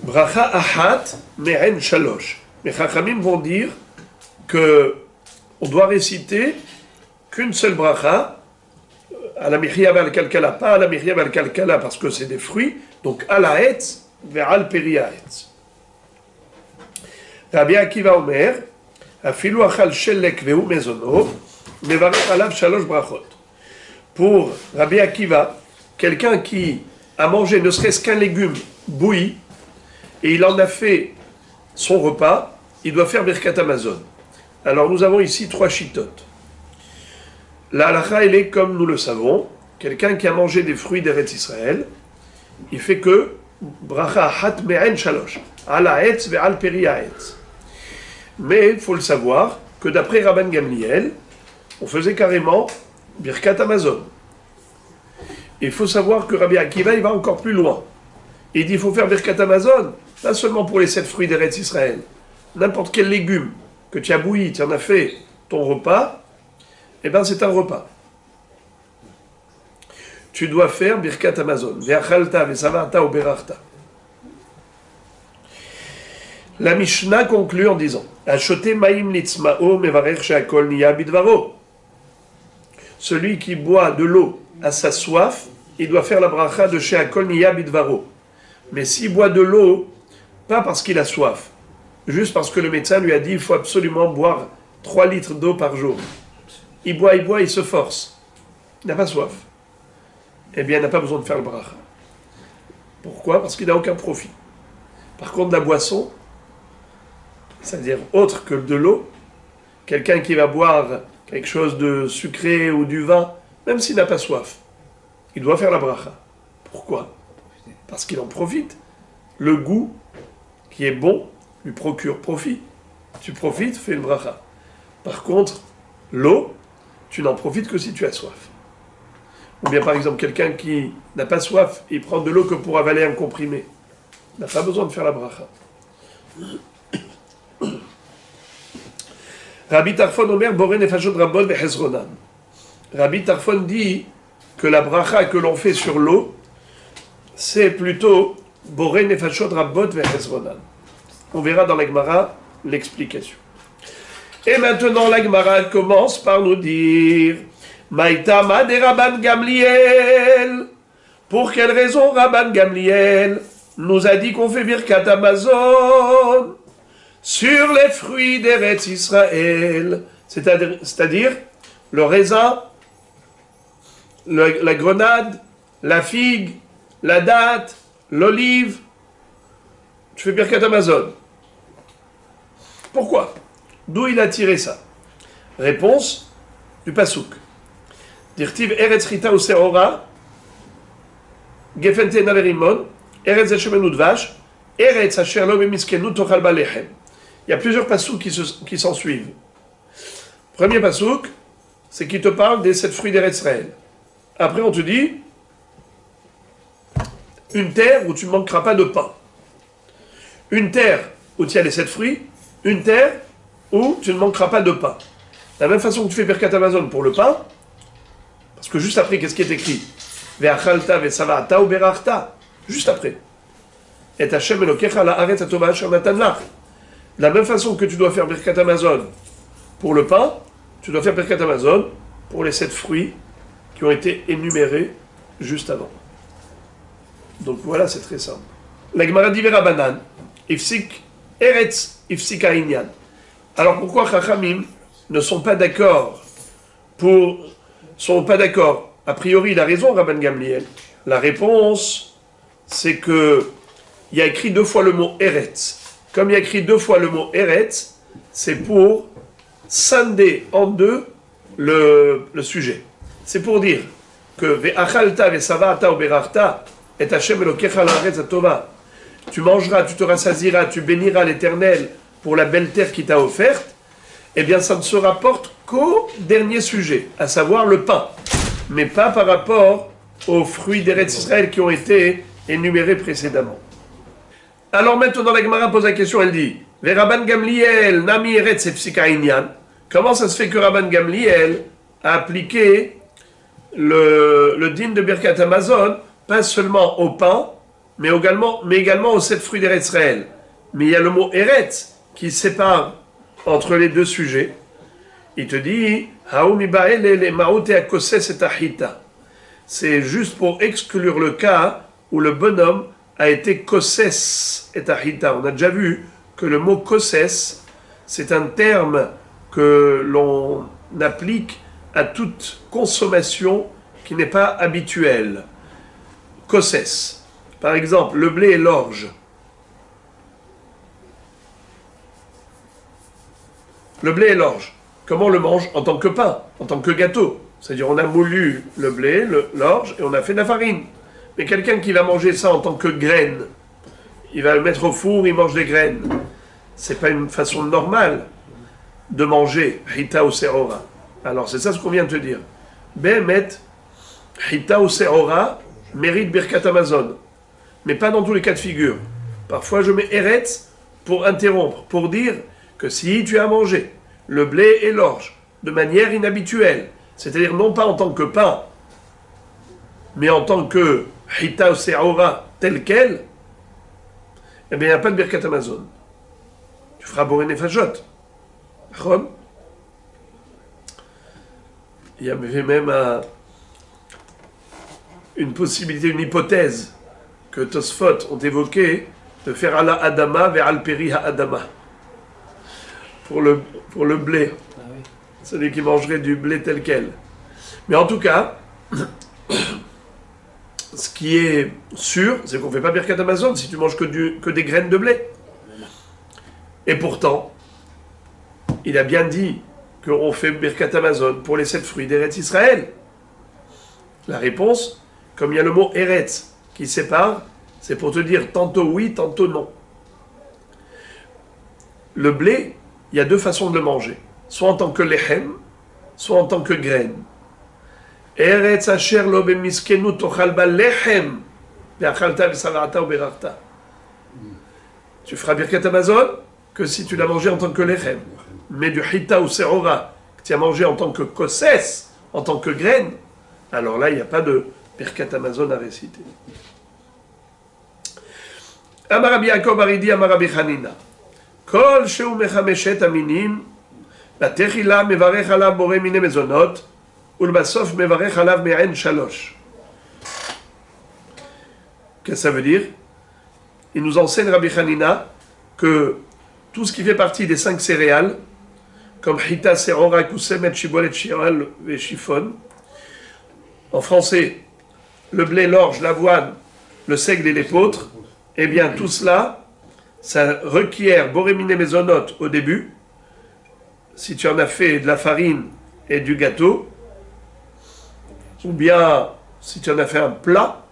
Bracha Ahat, Me'en Shalosh. Les Chachamim vont dire que on doit réciter qu'une seule bracha, à la Michya val Kalkala, pas à la Michya val Kalkala parce que c'est des fruits, donc à la Etz, vers al Peria Etz. Rabbi Akiva Omer, Afilu achal shelek vehu mezono, mevarech alav shalosh brachot. Pour Rabbi Akiva, quelqu'un qui a mangé ne serait-ce qu'un légume bouilli, et il en a fait son repas, il doit faire Birkat Hamazon. Alors nous avons ici 3 chitotes. La halakha, elle est comme nous le savons, quelqu'un qui a mangé des fruits d'Eretz Israël, il fait que bracha hat me'en shalosh, al ha'etz ve'al peri ha'etz. Mais il faut le savoir que d'après Rabban Gamliel, on faisait carrément Birkat Hamazon. Il faut savoir que Rabbi Akiva, il va encore plus loin. Il dit qu'il faut faire Birkat Hamazon, pas seulement pour les 7 fruits d'Eretz Israël. N'importe quel légume que tu as bouilli, tu en as fait ton repas, eh bien c'est un repas. Tu dois faire Birkat Hamazon. Ve'achalta ve'savarta u'berachta. La Mishnah conclut en disant Achoté ma'im litzma'o mevarech she'akol niya bidvaro. Celui qui boit de l'eau à sa soif, il doit faire la bracha de she'akol niya bidvaro. Mais s'il boit de l'eau, pas parce qu'il a soif, juste parce que le médecin lui a dit qu'il faut absolument boire 3 litres d'eau par jour. Il boit, il se force. Il n'a pas soif. Eh bien, il n'a pas besoin de faire le bracha. Pourquoi? Parce qu'il n'a aucun profit. Par contre, la boisson, c'est-à-dire autre que de l'eau, quelqu'un qui va boire quelque chose de sucré ou du vin, même s'il n'a pas soif, il doit faire la bracha. Pourquoi? Parce qu'il en profite. Le goût qui est bon lui procure profit. Tu profites, fais le bracha. Par contre, l'eau, tu n'en profites que si tu as soif. Ou bien par exemple, quelqu'un qui n'a pas soif, il prend de l'eau que pour avaler un comprimé. Il n'a pas besoin de faire la bracha. Rabbi Tarfon Omer, Boré Nefashot Rabot Vechezronan. Rabbi Tarfon dit que la bracha que l'on fait sur l'eau, c'est plutôt Boré Nefashot Rabot Vechezronan. On verra dans la Gemara l'explication. Et maintenant, la Gemara commence par nous dire Maïtama de Rabban Gamliel. Pour quelle raison Rabban Gamliel nous a dit qu'on fait Birkat Hamazon sur les fruits d'Eretz Israël, c'est-à-dire le raisin, la grenade, la figue, la date, l'olive. Tu fais Birkat Hamazon. Pourquoi? D'où il a tiré ça? Réponse du Passouk. Dirtiv Eretz Chita ou Seora, Gefente Naverimon, Eretz Hashemenu Dvash, Eretz Asher Lo Bemiskenu Tochal Balechem. Il y a plusieurs pasouks qui s'en suivent. Premier pasouk, c'est qui te parle des 7 fruits d'Eretz Israël. Après, on te dit une terre où tu ne manqueras pas de pain. Une terre où tu as les 7 fruits, une terre où tu ne manqueras pas de pain. De la même façon que tu fais Birkat Hamazon pour le pain, parce que juste après, qu'est-ce qui est écrit? Ve'achalta ve'savarta u'berachta. Juste après. Et Hashem Elokecha la'aretz hatova asher natan lach. De la même façon que tu dois faire Birkat Hamazon pour le pain, tu dois faire Birkat Hamazon pour les 7 fruits qui ont été énumérés juste avant. Donc voilà, c'est très simple. La Gemara dit Verabanan, Ifsik Eretz Ifsik Ha'inyan. Alors pourquoi Chachamim ne sont pas d'accord A priori, il a raison, Rabban Gamliel. La réponse, c'est que il y a écrit 2 fois le mot Eretz. Comme il y a écrit 2 fois le mot Eretz, c'est pour scinder en 2 le sujet. C'est pour dire que Ve'achalta ve'savarta u'berachta et Hashem Elokecha la'aretz hatova. Tu mangeras, tu te rassasiras, tu béniras l'Éternel pour la belle terre qu'il t'a offerte. Eh bien, ça ne se rapporte qu'au dernier sujet, à savoir le pain, mais pas par rapport aux fruits d'Eretz Israël qui ont été énumérés précédemment. Alors maintenant, la Gemara pose la question, elle dit Rabban Gamliel, Nami Eretz Ifsik Ha'inyan. Comment ça se fait que Rabban Gamliel a appliqué le din de Birkat Hamazon, pas seulement au pain, mais également aux 7 fruits d'Eretz Israël? Mais il y a le mot Eretz qui sépare entre les 2 sujets. Il te dit c'est juste pour exclure le cas où le bonhomme a été kosses et ahita. On a déjà vu que le mot kosses, c'est un terme que l'on applique à toute consommation qui n'est pas habituelle. kosses. Par exemple, le blé et l'orge. Le blé et l'orge, comment on le mange? En tant que pain, en tant que gâteau. C'est-à-dire on a moulu le blé, l'orge, et on a fait de la farine. Mais quelqu'un qui va manger ça en tant que graine, il va le mettre au four, il mange des graines. C'est pas une façon normale de manger Hita ou Se'ora. Alors c'est ça ce qu'on vient de te dire. Behemet, Hita ou Se'ora mérite Birkat Amazon. Mais pas dans tous les cas de figure. Parfois je mets Eretz pour interrompre, pour dire que si tu as mangé le blé et l'orge de manière inhabituelle, c'est-à-dire non pas en tant que pain, mais en tant que Hita ou Se'ora tel quel, eh bien il n'y a pas de Birkat Amazon. Tu feras Boré Nefashot. Il y avait même une possibilité, une hypothèse que Tosfot ont évoqué de faire Ala Adama vers Alperi Adama pour le blé. Ah oui. Celui qui mangerait du blé tel quel. Mais en tout cas, ce qui est sûr, c'est qu'on ne fait pas Birkat Amazon si tu manges que des graines de blé. Et pourtant, il a bien dit qu'on fait Birkat Amazon pour les 7 fruits d'Eretz Israël. La réponse, comme il y a le mot Eretz qui sépare, c'est pour te dire tantôt oui, tantôt non. Le blé, il y a 2 façons de le manger. Soit en tant que lechem, soit en tant que graine. Eretz asher lo bemiskenu tochal ba lechem ve'achalta ve'savarata ou berarta. Tu feras Birkat Amazon que si tu l'as mangé en tant que lechem. Mais du Hita ou Se'ora, que tu as mangé en tant que kosses, en tant que graine, alors là, il n'y a pas de Birkat Amazon à réciter. Amar Rabbi Yaakov Aridi, Amar Rabbi Chanina. Kol sheu mechameshet aminim, בתחילה מברך עליו בורא מיני מזונות, ולבסוף מברך עליו מעין 3. Qu'est-ce que ça veut dire? Il nous enseigne Rabbi Hanina que tout ce qui fait partie des 5 céréales, comme Hita, Se'ora, Kusemet, Shibolet, Shiral et Chiffon, en français, le blé, l'orge, l'avoine, le seigle et l'épeautre, eh bien tout cela, ça requiert Boréminé Mezonot au début. Si tu en as fait de la farine et du gâteau, ou bien si tu en as fait un plat,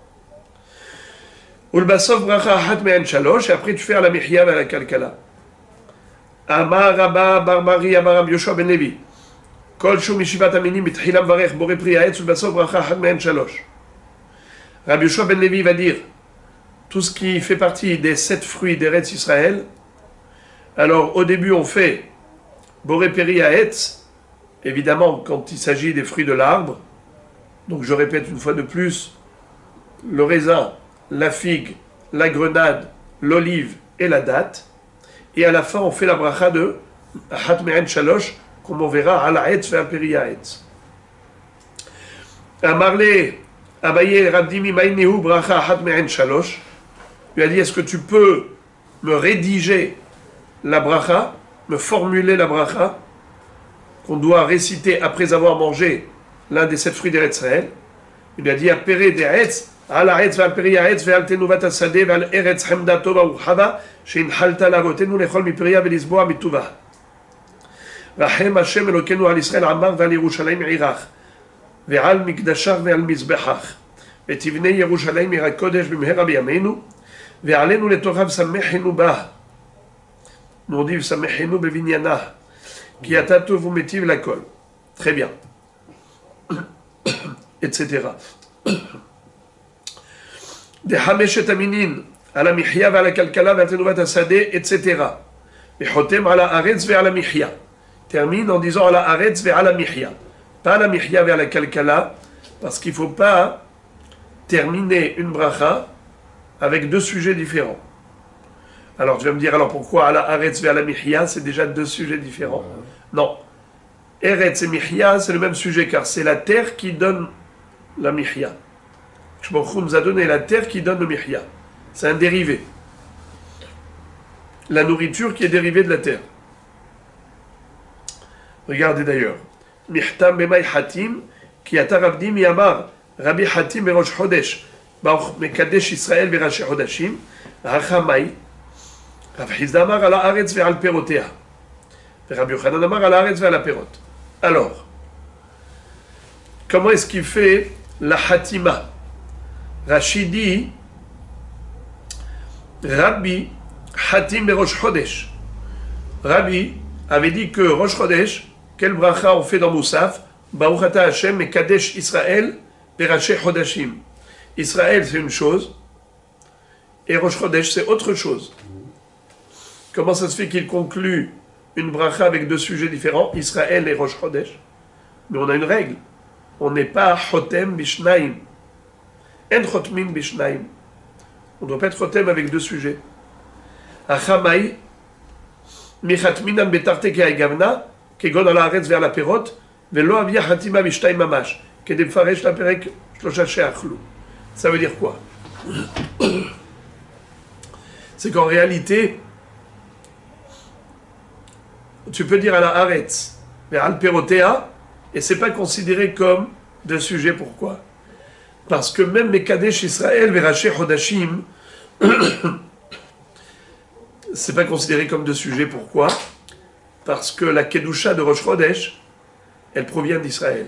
Ulbasov bracha hat me'en 3, et après tu fais à la mihya et à la kalkala. Amar Rabba Barbari Amar Rabbi Yoshua ben Levi. Kol shu mishivat aminim mitchilam varech boré pri ha'etz ulbasov bracha hat me'en 3. Rabbi Yoshua ben Levi va dire tout ce qui fait partie des 7 fruits d'Eretz Israël. Alors au début on fait Boré Peri Haetz, évidemment quand il s'agit des fruits de l'arbre. Donc je répète une fois de plus, le raisin, la figue, la grenade, l'olive et la date. Et à la fin on fait la bracha de Hat Me'en 3, comme on verra à la Haetz vers Peri Haetz. Amarle Abaye Rabdimi Maïnehu bracha Hat Me'en 3. Lui a dit, est-ce que tu peux me rédiger la bracha, me formuler la bracha qu'on doit réciter après avoir mangé l'un des 7 fruits d'Eretz Israël? Il lui a dit, apéré d'Eretz, al Haetz ve'al peri Haetz ve'al tenuvat hasadeh ve'al Eretz chemda tova uchava she'inhalta larotenu lechol miperia ve'lisboa mituva. Rachem Hashem Elokenu al Israël amar ve'al Yerushalayim irach ve'al mikdashach ve'al mizbechach ve'tivnei Yerushalayim ira kodesh b'mehera b'yameinu ועלינו לתוכיו שמחנו בה. nous dit שמחנו בבניינה, כי אתה טוב ומיטיב לכל. Très bien. etc. דחמשת המינין, על המחיה ועל הכלכלה ועל תנובת השדה, etc. וחותם על הארץ ועל המחיה. termine en disant על הארץ ועל המחיה. pas à la מחיה ועל הכלכלה, parce qu'il ne faut pas terminer une bracha avec 2 sujets différents. Alors tu vas me dire, alors pourquoi à la Aretz et à la Mihya, c'est déjà 2 sujets différents? Non. Eretz et Mihya, c'est le même sujet, car c'est la terre qui donne la Mihya. Shbaruch Hu nous a donné la terre qui donne le Mihya. C'est un dérivé. La nourriture qui est dérivée de la terre. Regardez d'ailleurs. Mihtam b'may hatim, ki atar abdi miyamar, Rabbi Hatim berosh chodesh. Baruch Mekadesh Israël Veraché Hodashim, Hachamai, Rav Chizda Amar ala Haaretz ve'al Perotea, Rabbi Yochanan Amar ala Haaretz ve'al Perot. Alors, comment est-ce qu'il fait la Hatima? Rashi dit, Rabbi Hatim Rosh Chodesh. Rabbi avait dit que Rosh Chodesh, quel bracha on fait dans Moussaf? Baruch Ata Hashem Mekadesh Israël Veraché Hodashim. Israël c'est une chose, et Rosh Chodesh c'est autre chose. Comment ça se fait qu'il conclut une bracha avec deux sujets différents, Israël et Rosh Chodesh? Mais on a une règle, on n'est pas Chotem Bishnaim. En Chotmin Bishnaim. On ne doit pas être Chotem avec deux sujets. Achamai Michatminan Betarte Ke'agavna Kegon ala Haaretz ve'al Perot Ve'lo avia Hatima Bishtaim Mamash Kedem Faresh la Perek Shlosha She'achlu. Ça veut dire quoi? C'est qu'en réalité, tu peux dire à la Haaretz ve'al Perotea et c'est pas considéré comme deux sujets. Pourquoi? Parce que même Mekadesh Israël Veraché Hodashim, c'est pas considéré comme deux sujets. Pourquoi? Parce que la Kedusha de Rosh Chodesh, elle provient d'Israël.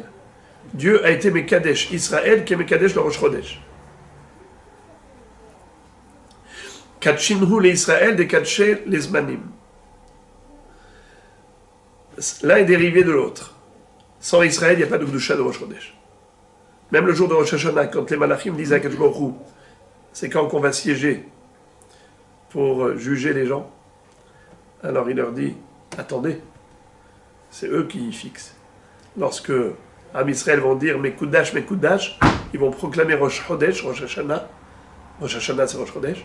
Dieu a été Mekadesh Israël qui est Mekadesh le Rosh Chodesh. Katshinhu les Israël des Katshe les Zmanim. L'un est dérivé de l'autre. Sans Israël, il n'y a pas de Kedusha de Rosh Chodesh. Même le jour de Rosh Hashanah, quand les Malachim disent à Kadosh Baruch Hu, c'est quand qu'on va siéger pour juger les gens. Alors il leur dit, attendez, c'est eux qui y fixent. Lorsque Am Israël vont dire Mekoudash, ils vont proclamer Rosh Chodesh, Rosh Hashanah c'est Rosh Chodesh,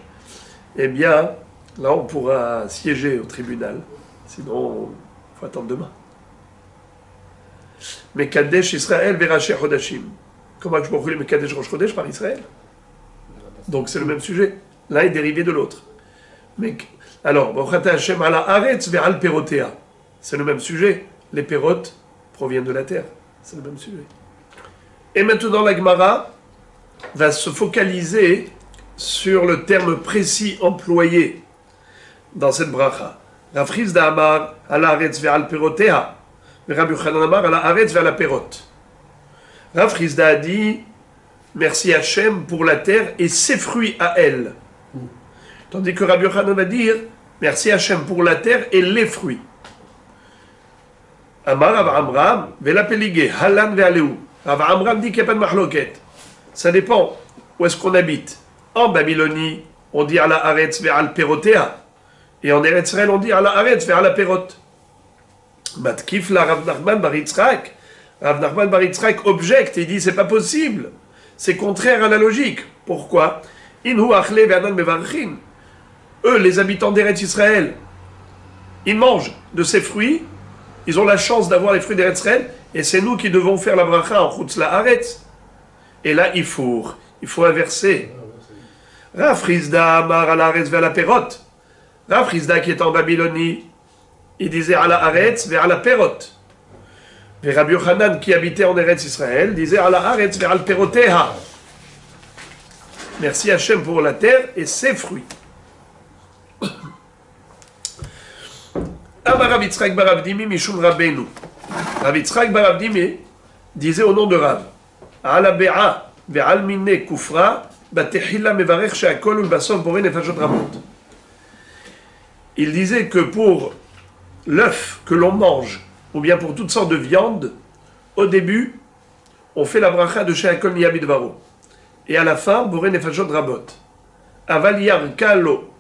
eh bien, là on pourra siéger au tribunal, sinon il faut attendre demain. Mekadesh Israël Veraché Hodashim. Comment je pourrais Mekadesh Rosh Chodesh par Israël? Donc c'est le même sujet. L'un est dérivé de l'autre. Alors, Baruch Hashem ala Haaretz ve'al Perotea. C'est le même sujet. Les pérotes proviennent de la terre. C'est le même sujet. Et maintenant, la Gemara va se focaliser sur le terme précis employé dans cette bracha. Rav Chizda Amar ala Haaretz ve'al Perotea. Rabbi Yochanan Amar ala Haaretz ve'al Perot. Rav Chizda a dit merci Hachem pour la terre et ses fruits à elle. Tandis que Rabbi Yochanan va dire merci Hachem pour la terre et les fruits. Amar Rav Amram ve'la peligé halan ve'aleu. Rav Amram dit qu'il n'y a pas de mahloket. Ça dépend où est-ce qu'on habite. En Babylonie, on dit ala Haaretz ve'al Perotea. Et en Eretz Israël, on dit ala Haaretz ve'al Perot. Matkif la Rav Nachman bar Yitzchak. Rav Nachman bar Yitzchak objecte et dit c'est pas possible. C'est contraire à la logique. Pourquoi? Inhu achle ve'anan mevarchin. Eux, les habitants d'Eretz Israël, ils mangent de ces fruits, ils ont la chance d'avoir les fruits d'Eretz Israël, et c'est nous qui devons faire la bracha en Chutz La'aretz. Et là, il faut inverser. Rav Chizda amar ala Haaretz ve'ala Perot. Rav Chizda qui est en Babylonie, il disait ala Haaretz ve'ala Perot. Et Rabbi Yochanan qui habitait en Eretz Israël disait ala Haaretz ve'al Peroteha. Merci Hachem pour la terre et ses fruits. Amar Rav Yitzchak bar Avdimi mishum Rabbeinu. Rav Yitzchak bar Avdimi disait au nom de Rav ala be'a ve'al minne kufra batechila mevarech she'akol ulbasov boré nefashot rabot. Il disait que pour l'œuf que l'on mange ou bien pour toutes sortes de viandes, au début, on fait la bracha de she'akol niyamid varo. Et à la fin, boré nefashot rabot. Aval yarkalo.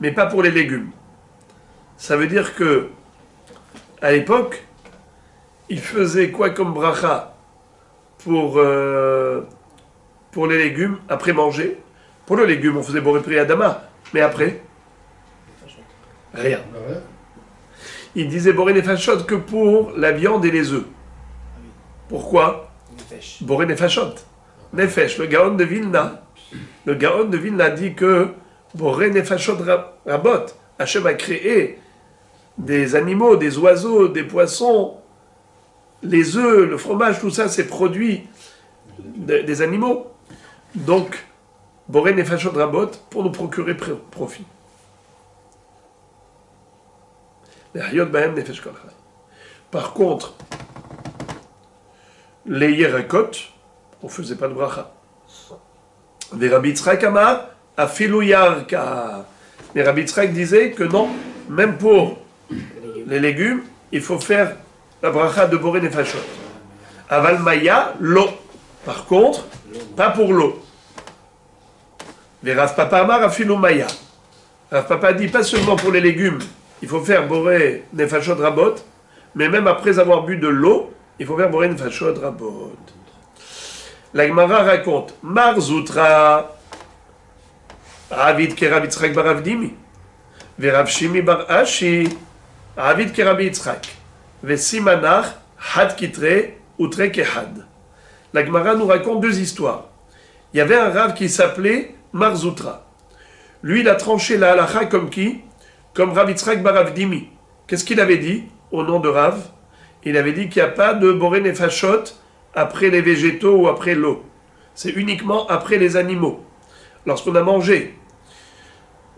Mais pas pour les légumes. Ça veut dire que, à l'époque, il faisait quoi comme bracha pour les légumes, après manger? Pour le légume, on faisait boré pri adama, mais après, rien. Il disait boré nefashot que pour la viande et les œufs. Pourquoi? Boré nefashot. Nefesh, le Gaon de Vilna. Le Gaon de Vilna dit que boré nefashot rabot. Hachem a créé des animaux, des oiseaux, des poissons, les œufs, le fromage, tout ça, c'est produit des animaux. Donc, Boré Nefashot Rabot pour nous procurer profit. Par contre, les Yerakot, on ne faisait pas de bracha. Les Rabbi Yitzhak Amar, Afilu Yarka. Les Rabbi Yitzhak disaient que non, même pour les légumes, il faut faire la bracha de Boré Nefashot. Aval Maya, l'eau. Par contre, pas pour l'eau. Les Rav Papa Amar, Afilu Maya. Rav Papa dit pas seulement pour les légumes, il faut faire Boré Nefashot Rabot, mais même après avoir bu de l'eau, il faut faire Boré Nefashot Rabot. La Gemara raconte Mar Zoutra, Avid Kerav Yitzhak bar Avdimi, Verav Shimi bar Ashi, Avid Kerav Yitzhak, Vesimanach, Had Kitre, Utre Kehad. La Gemara nous raconte deux histoires. Il y avait un Rav qui s'appelait Mar Zoutra. Lui, il a tranché la halacha comme qui? Comme Rav Yitzhak bar Avdimi. Qu'est-ce qu'il avait dit au nom de Rav? Il avait dit qu'il n'y a pas de Boré Nefashot après les végétaux ou après l'eau. C'est uniquement après les animaux. Lorsqu'on a mangé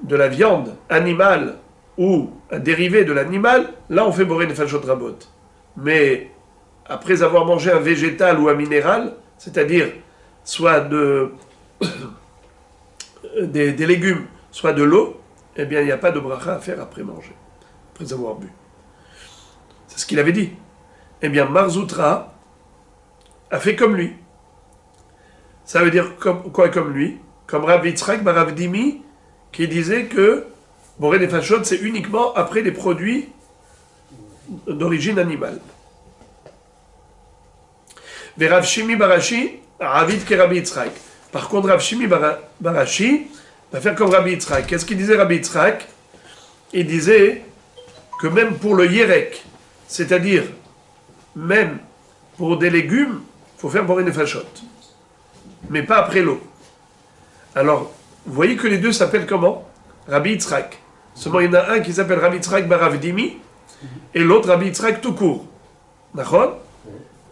de la viande animale ou un dérivé de l'animal, là on fait Boré Nefashot Rabot. Mais après avoir mangé un végétal ou un minéral, c'est-à-dire soit des légumes, soit de l'eau, eh bien il n'y a pas de bracha à faire après manger, après avoir bu. C'est ce qu'il avait dit. Eh bien Mar Zoutra a fait comme lui. Ça veut dire quoi comme lui? Comme Rav Yitzhak bar Avdimi, qui disait que Boré Nefashot, c'est uniquement après les produits d'origine animale. Ve Rav Shimi bar Ashi, Avid ke Rabbi Yitzhak. Par contre, Rav Shimi bar Ashi va faire comme Rabbi Yitzhak. Qu'est-ce qu'il disait Rabbi Yitzhak? Il disait que même pour le Yerek, c'est-à-dire même pour des légumes, il faut faire Boré Nefashot. Mais pas après l'eau. Alors, vous voyez que les deux s'appellent comment? Rabbi Yitzhak. Seulement, il y en a un qui s'appelle Rabbi Yitzhak bar Avdimi et l'autre Rabbi Yitzhak tout court. D'accord?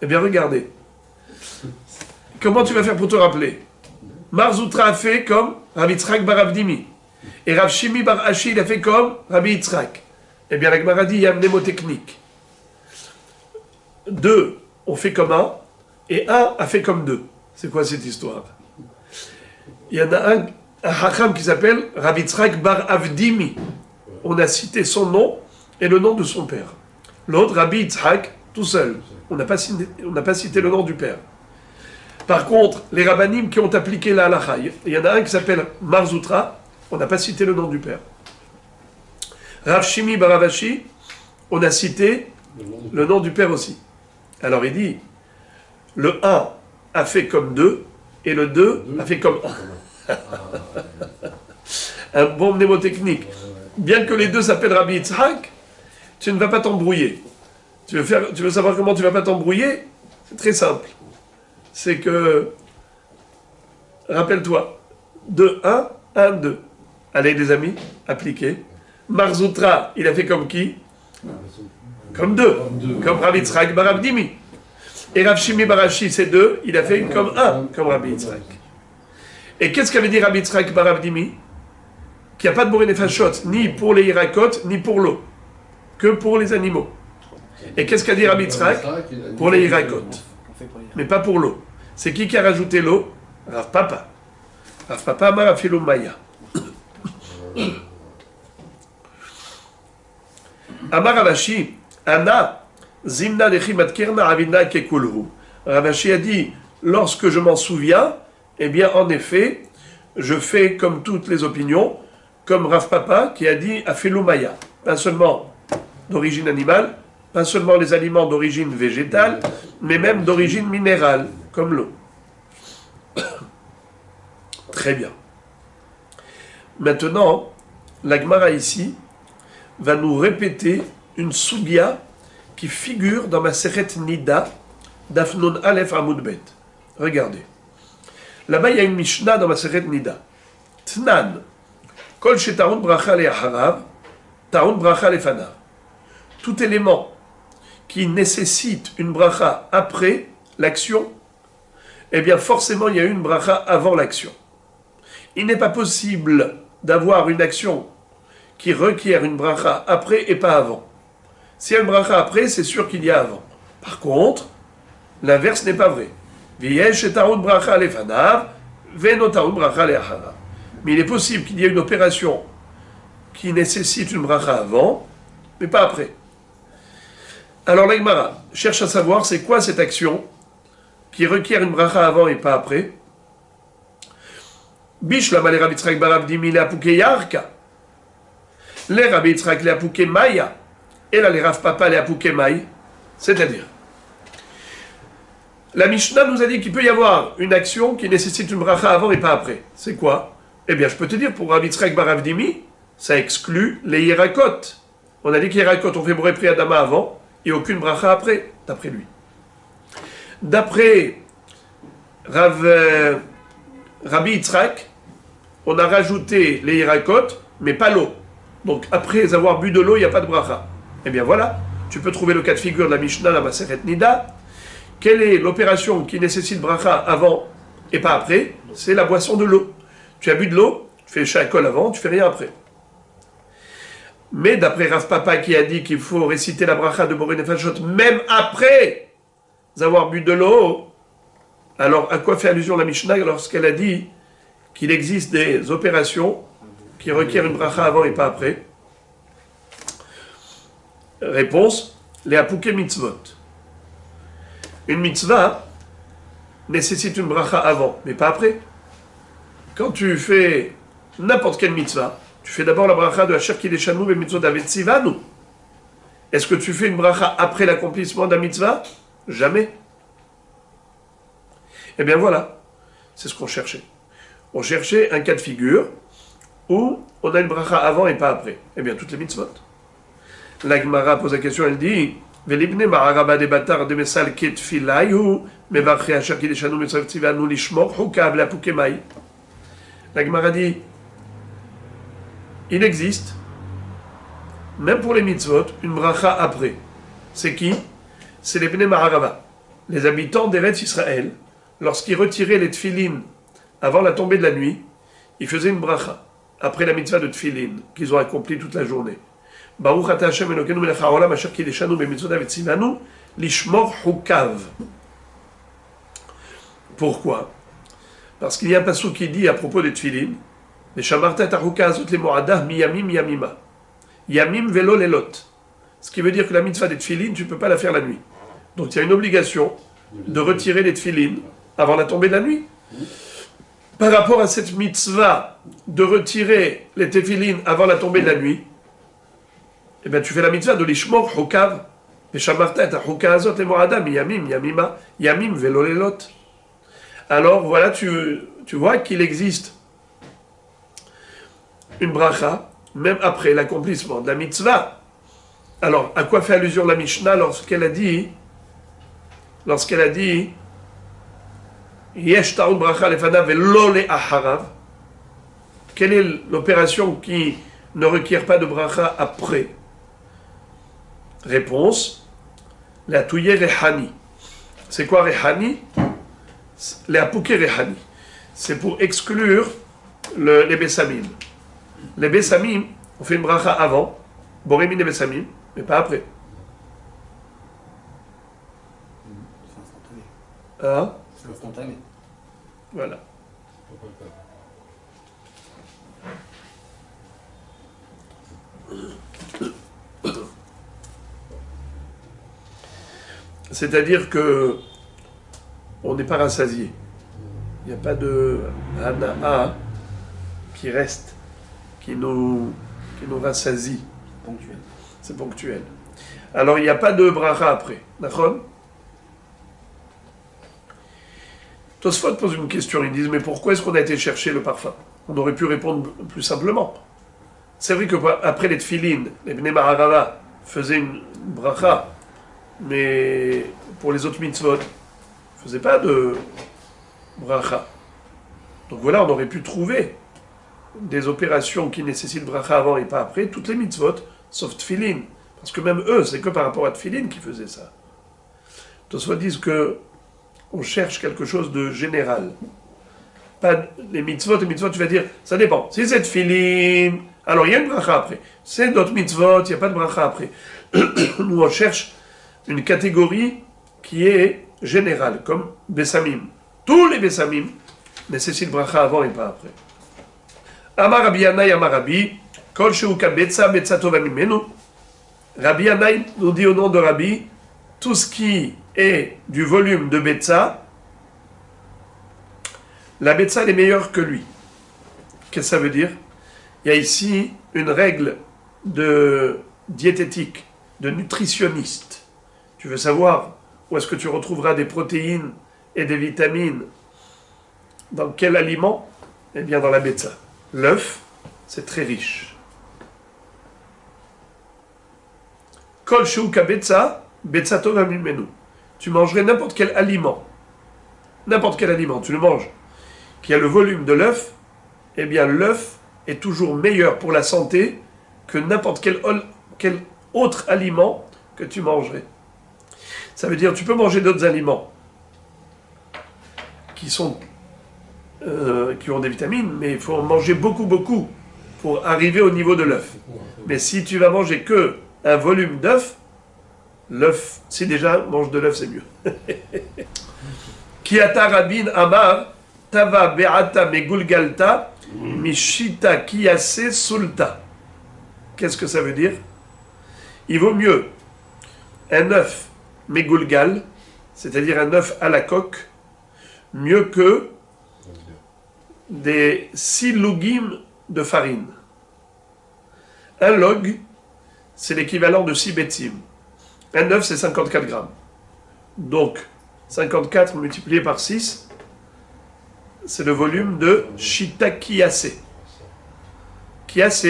Eh bien, regardez. Comment tu vas faire pour te rappeler? Mar Zoutra a fait comme Rabbi Yitzhak bar Avdimi. Et Rav Shimi bar Ashi, il a fait comme Rabbi Yitzhak. Eh bien, la Gemara dit, il y a un mnémotechnique. Deux ont fait comme un, et un a fait comme deux. C'est quoi cette histoire? Il y en a un Hacham qui s'appelle Rabbi Yitzhak bar Avdimi. On a cité son nom et le nom de son père. L'autre, Rabbi Yitzhak, tout seul. On n'a pas cité le nom du père. Par contre, les rabbanim qui ont appliqué la halakha, il y en a un qui s'appelle Mar Zoutra, on n'a pas cité le nom du père. Rav Shimi bar Avashi, on a cité le nom du père aussi. Alors il dit, le 1 a fait comme 2, et le 2 a fait comme 1. Un bon mnémotechnique. Bien que les deux s'appellent Rabbi Yitzhak, tu ne vas pas t'embrouiller. Tu veux savoir comment tu ne vas pas t'embrouiller? C'est très simple. C'est que, rappelle-toi, 2, 1, 1, 2. Allez les amis, appliquez. Mar Zoutra, il a fait comme qui? Comme 2. Comme Rabbi Yitzhak bar Avdimi. Et Rav Shimi bar Ashi, c'est 2, il a fait comme 1, comme Rabbi Yitzhak. Et qu'est-ce qu'avait dit Rabbi Yitzhak bar Avdimi? Qu'il n'y a pas de Boré Nefashot, ni pour les Yirakot, ni pour l'eau, que pour les animaux. Et qu'est-ce qu'a dit Rabbi Yitzhak? Pour les Yirakot, mais pas pour l'eau. C'est qui a rajouté l'eau? Rav Papa. Rav Papa amar afilu maya. Amar Ravashi, Anna, Zimna lechimat kirna avina kekulhu. Ravashi a dit, lorsque je m'en souviens, eh bien, en effet, je fais comme toutes les opinions, comme Rav Papa qui a dit afilu maya. Pas seulement d'origine animale, pas seulement les aliments d'origine végétale, mais même d'origine minérale, comme l'eau. Très bien. Maintenant, la Gemara ici va nous répéter une soubia qui figure dans ma Seret Nida, d'Afnon Aleph Amud Bet. Regardez. Là-bas, il y a une Mishnah dans ma Seret Nida. Tnan. Kol shetarun bracha le'acharav, tarun bracha lefanav. Tout élément qui nécessite une bracha après l'action, eh bien forcément il y a eu une bracha avant l'action. Il n'est pas possible d'avoir une action qui requiert une bracha après et pas avant. S'il y a une bracha après, c'est sûr qu'il y a avant. Par contre, l'inverse n'est pas vrai. Mais il est possible qu'il y ait une opération qui nécessite une bracha avant, mais pas après. Alors la Gemara cherche à savoir c'est quoi cette action qui requiert une bracha avant et pas après. Bishlam le Rabbi Yitzhak barav dimi le apuke yarka, le Rabbi Yitzhak le apuke maya, et là les Rav Papa le apuke maï, c'est-à-dire la Mishnah nous a dit qu'il peut y avoir une action qui nécessite une bracha avant et pas après. C'est quoi? Eh bien, je peux te dire, pour Rabbi Yitzhak barav dimi, ça exclut les Yerakot. On a dit que Yerakot, on fait Boré Pri Adama avant, et aucune bracha après, d'après lui. D'après Rabbi Yitzhak, on a rajouté les Yerakot, mais pas l'eau. Donc, après avoir bu de l'eau, il n'y a pas de bracha. Eh bien voilà, tu peux trouver le cas de figure de la Mishnah, la Maseret Nida. Quelle est l'opération qui nécessite bracha avant et pas après? C'est la boisson de l'eau. Tu as bu de l'eau, tu fais shakol avant, tu fais rien après. Mais d'après Rav Papa qui a dit qu'il faut réciter la bracha de Boré Nefashot même après avoir bu de l'eau, alors à quoi fait allusion la Mishnah lorsqu'elle a dit qu'il existe des opérations qui requièrent une bracha avant et pas après? Réponse, les apuke mitzvot. Une mitzvah nécessite une bracha avant, mais pas après. Quand tu fais n'importe quelle mitzvah, tu fais d'abord la bracha de Asher Kideshanu et mitzvot d'Avetzivanu. Est-ce que tu fais une bracha après l'accomplissement d'un mitzvah? Jamais. Eh bien voilà, c'est ce qu'on cherchait. On cherchait un cas de figure où on a une bracha avant et pas après. Eh bien, toutes les mitzvot. La Gemara pose la question, elle dit Velibne ma'araba de batar de mesal ket filayu mevarche Asher Kideshanu mitzvot d'Avetzivanu lishmor hukav la pukemai. La Gemara dit il existe, même pour les mitzvot, une bracha après. C'est qui? C'est les Bnei Maharava, les habitants d'Eretz Israël. Lorsqu'ils retiraient les tfilin avant la tombée de la nuit, ils faisaient une bracha, après la mitzvah de tfilin, qu'ils ont accompli toute la journée. Baruch ata Hashem Elokeinu melech haolam asher kideshanu bemitzvot avetzivanu lishmor hukav. Pourquoi? Parce qu'il y a un passouk qui dit à propos des tfilin, les shamarta taruka azot le moadah miyamim yamima. Yamim velo lelot. Ce qui veut dire que la mitzvah des tfilin, tu ne peux pas la faire la nuit. Donc il y a une obligation de retirer les tfilin avant la tombée de la nuit. Par rapport à cette mitzvah de retirer les tfilin avant la tombée de la nuit, eh bien tu fais la mitzvah de l'ishmor hukav. Les shamarta taruka azot le moadah miyamim yamima. Yamim velo lelot. Alors voilà, tu vois qu'il existe une bracha, même après l'accomplissement de la mitzvah. Alors, à quoi fait allusion la Mishnah lorsqu'elle a dit Yesh ta'un bracha lefanav velo le'acharav? Quelle est l'opération qui ne requiert pas de bracha après? Réponse, la touye rehani. C'est quoi rehani? Les apuke rehani. C'est pour exclure les bessamim. Les bessamim, on fait une bracha avant, borémin et bessamim, mais pas après. C'est instantané. Hein? C'est instantané. Voilà. C'est-à-dire que on n'est pas rassasié. Il n'y a pas de hana'a qui reste, qui nous rassasie. Ponctuel. C'est ponctuel. Alors il n'y a pas de bracha après. D'accord? Tosfot pose une question, ils disent mais pourquoi est-ce qu'on a été chercher le parfum? On aurait pu répondre plus simplement. C'est vrai que après les tfilin, les Bnei Maharava faisaient une bracha, mais pour les autres mitzvot, ils ne faisaient pas de bracha. Donc voilà, on aurait pu trouver des opérations qui nécessitent bracha avant et pas après, toutes les mitzvot, sauf tfilin. Parce que même eux, c'est que par rapport à tfilin qu'ils faisaient ça. Tosfot disent que on cherche quelque chose de général. Pas les mitzvot, tu vas dire, ça dépend. Si c'est tefillin, alors il y a une bracha après. Si c'est d'autres mitzvot, il n'y a pas de bracha après. Nous, on cherche une catégorie qui est générale, comme Bessamim. Tous les Bessamim nécessitent bracha avant et pas après. Amar Rabbi Yannai, Amar Rabbi, Kol Sheuka Betsa, Betsa Tova Mimenu. Rabbi Yannai nous dit au nom de Rabbi, tout ce qui est du volume de Betsa, la Betsa est meilleure que lui. Qu'est-ce que ça veut dire? Il y a ici une règle de diététique, de nutritionniste. Tu veux savoir où est-ce que tu retrouveras des protéines et des vitamines? Dans quel aliment? Eh bien dans la Betsa. L'œuf, c'est très riche. Kol sheuka betsa, betsa tova mimenu. Tu mangerais n'importe quel aliment. N'importe quel aliment, tu le manges. Qui a le volume de l'œuf, eh bien l'œuf est toujours meilleur pour la santé que n'importe quel autre aliment que tu mangerais. Ça veut dire tu peux manger d'autres aliments qui ont des vitamines, mais il faut en manger beaucoup pour arriver au niveau de l'œuf. Mais si tu vas manger que un volume d'œuf, l'œuf, si déjà mange de l'œuf, c'est mieux. Kiata Rabin Amar Tava Be'ata Megulgalta Mishita Kiyase Sulta. Qu'est-ce que ça veut dire? Il vaut mieux un œuf Megulgal, c'est-à-dire un œuf à la coque, mieux que des 6 logim de farine. Un log, c'est l'équivalent de 6 betsim. Un œuf, c'est 54 grammes. Donc, 54 multiplié par 6, c'est le volume de Shita Kiyase. Kiyase,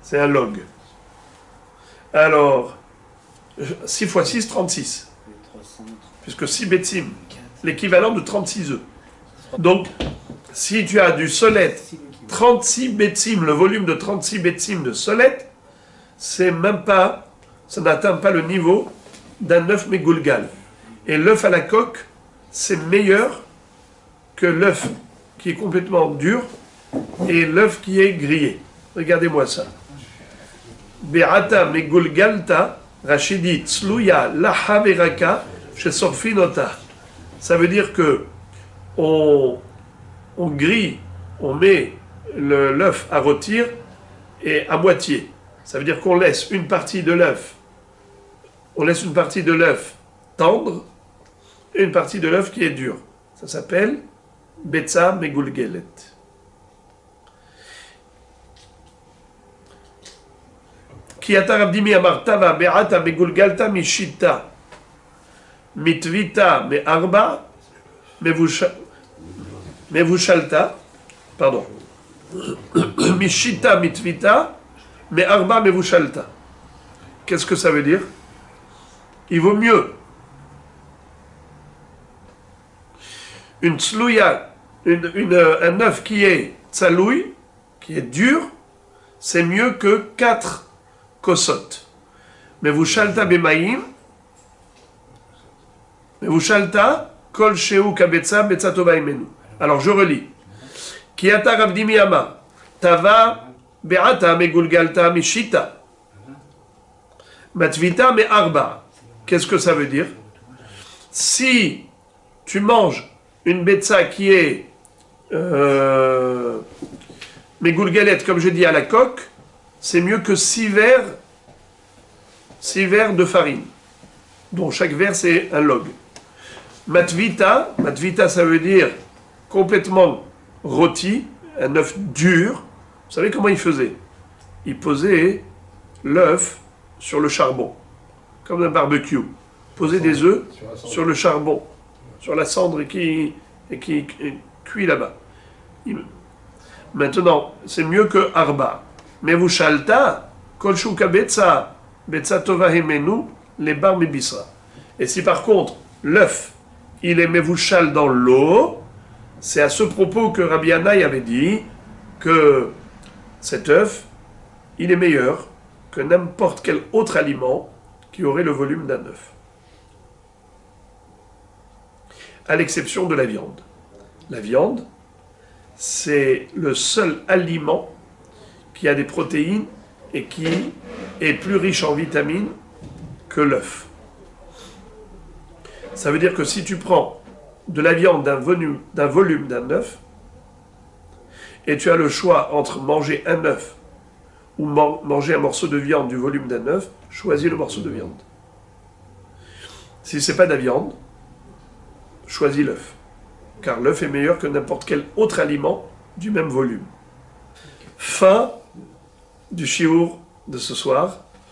c'est un log. Alors, 6 fois 6, 36. Puisque 6 betsim, l'équivalent de 36 œufs. Donc, si tu as du solette, 36 betsim, le volume de 36 betsim de solette, c'est même pas, ça n'atteint pas le niveau d'un œuf megulgal. Et l'œuf à la coque, c'est meilleur que l'œuf qui est complètement dur et l'œuf qui est grillé. Regardez-moi ça. Be'ata megulgalta, Rachidi, tsluya, laha veraka, chez Sorfinota. Ça veut dire que on grille, on met l'œuf à rôtir et à moitié. Ça veut dire qu'on laisse une partie de l'œuf, tendre et une partie de l'œuf qui est dur. Ça s'appelle Betsa Megulgelet. Kiata Rabdimi Amar Tava Be'ata Megulgalta Mishita Mitvita Me'arba Mevushalta, pardon, Mishita Mitvita Me'arba Mevushalta. Qu'est-ce que ça veut dire? Il vaut mieux une tslouya, un œuf qui est tsaloui, qui est dur, c'est mieux que 4 kosot. Mevushalta Bemaim, Mevushalta Kol Sheu Kabetsa Betsa Tova Imenu. Alors je relis. Kiata Rabdimi Ama Tava Be'ata Megulgalta Mishita Matvita Me'arba. Qu'est-ce que ça veut dire? Si tu manges une betsa qui est Megulgalet, comme je dis, à la coque, c'est mieux que 6 verres de farine, dont chaque verre c'est un log. Matvita, ça veut dire complètement rôti, un œuf dur. Vous savez comment il faisait? Il posait l'œuf sur le charbon, comme un barbecue. Posait des œufs sur le charbon, sur la cendre et qui cuit là-bas. Maintenant, c'est mieux que arba. Mais vous shalta, kol shuka betsa tova hemenu, les bar mebisra. Et si par contre, l'œuf, il est mevouchal dans l'eau, c'est à ce propos que Rabbi Yannai avait dit que cet œuf, il est meilleur que n'importe quel autre aliment qui aurait le volume d'un œuf. à l'exception de la viande. La viande, c'est le seul aliment qui a des protéines et qui est plus riche en vitamines que l'œuf. Ça veut dire que si tu prends de la viande d'un volume d'un œuf, et tu as le choix entre manger un œuf ou manger un morceau de viande du volume d'un œuf, choisis le morceau de viande. Si ce n'est pas de la viande, choisis l'œuf. Car l'œuf est meilleur que n'importe quel autre aliment du même volume. Fin du shiur de ce soir.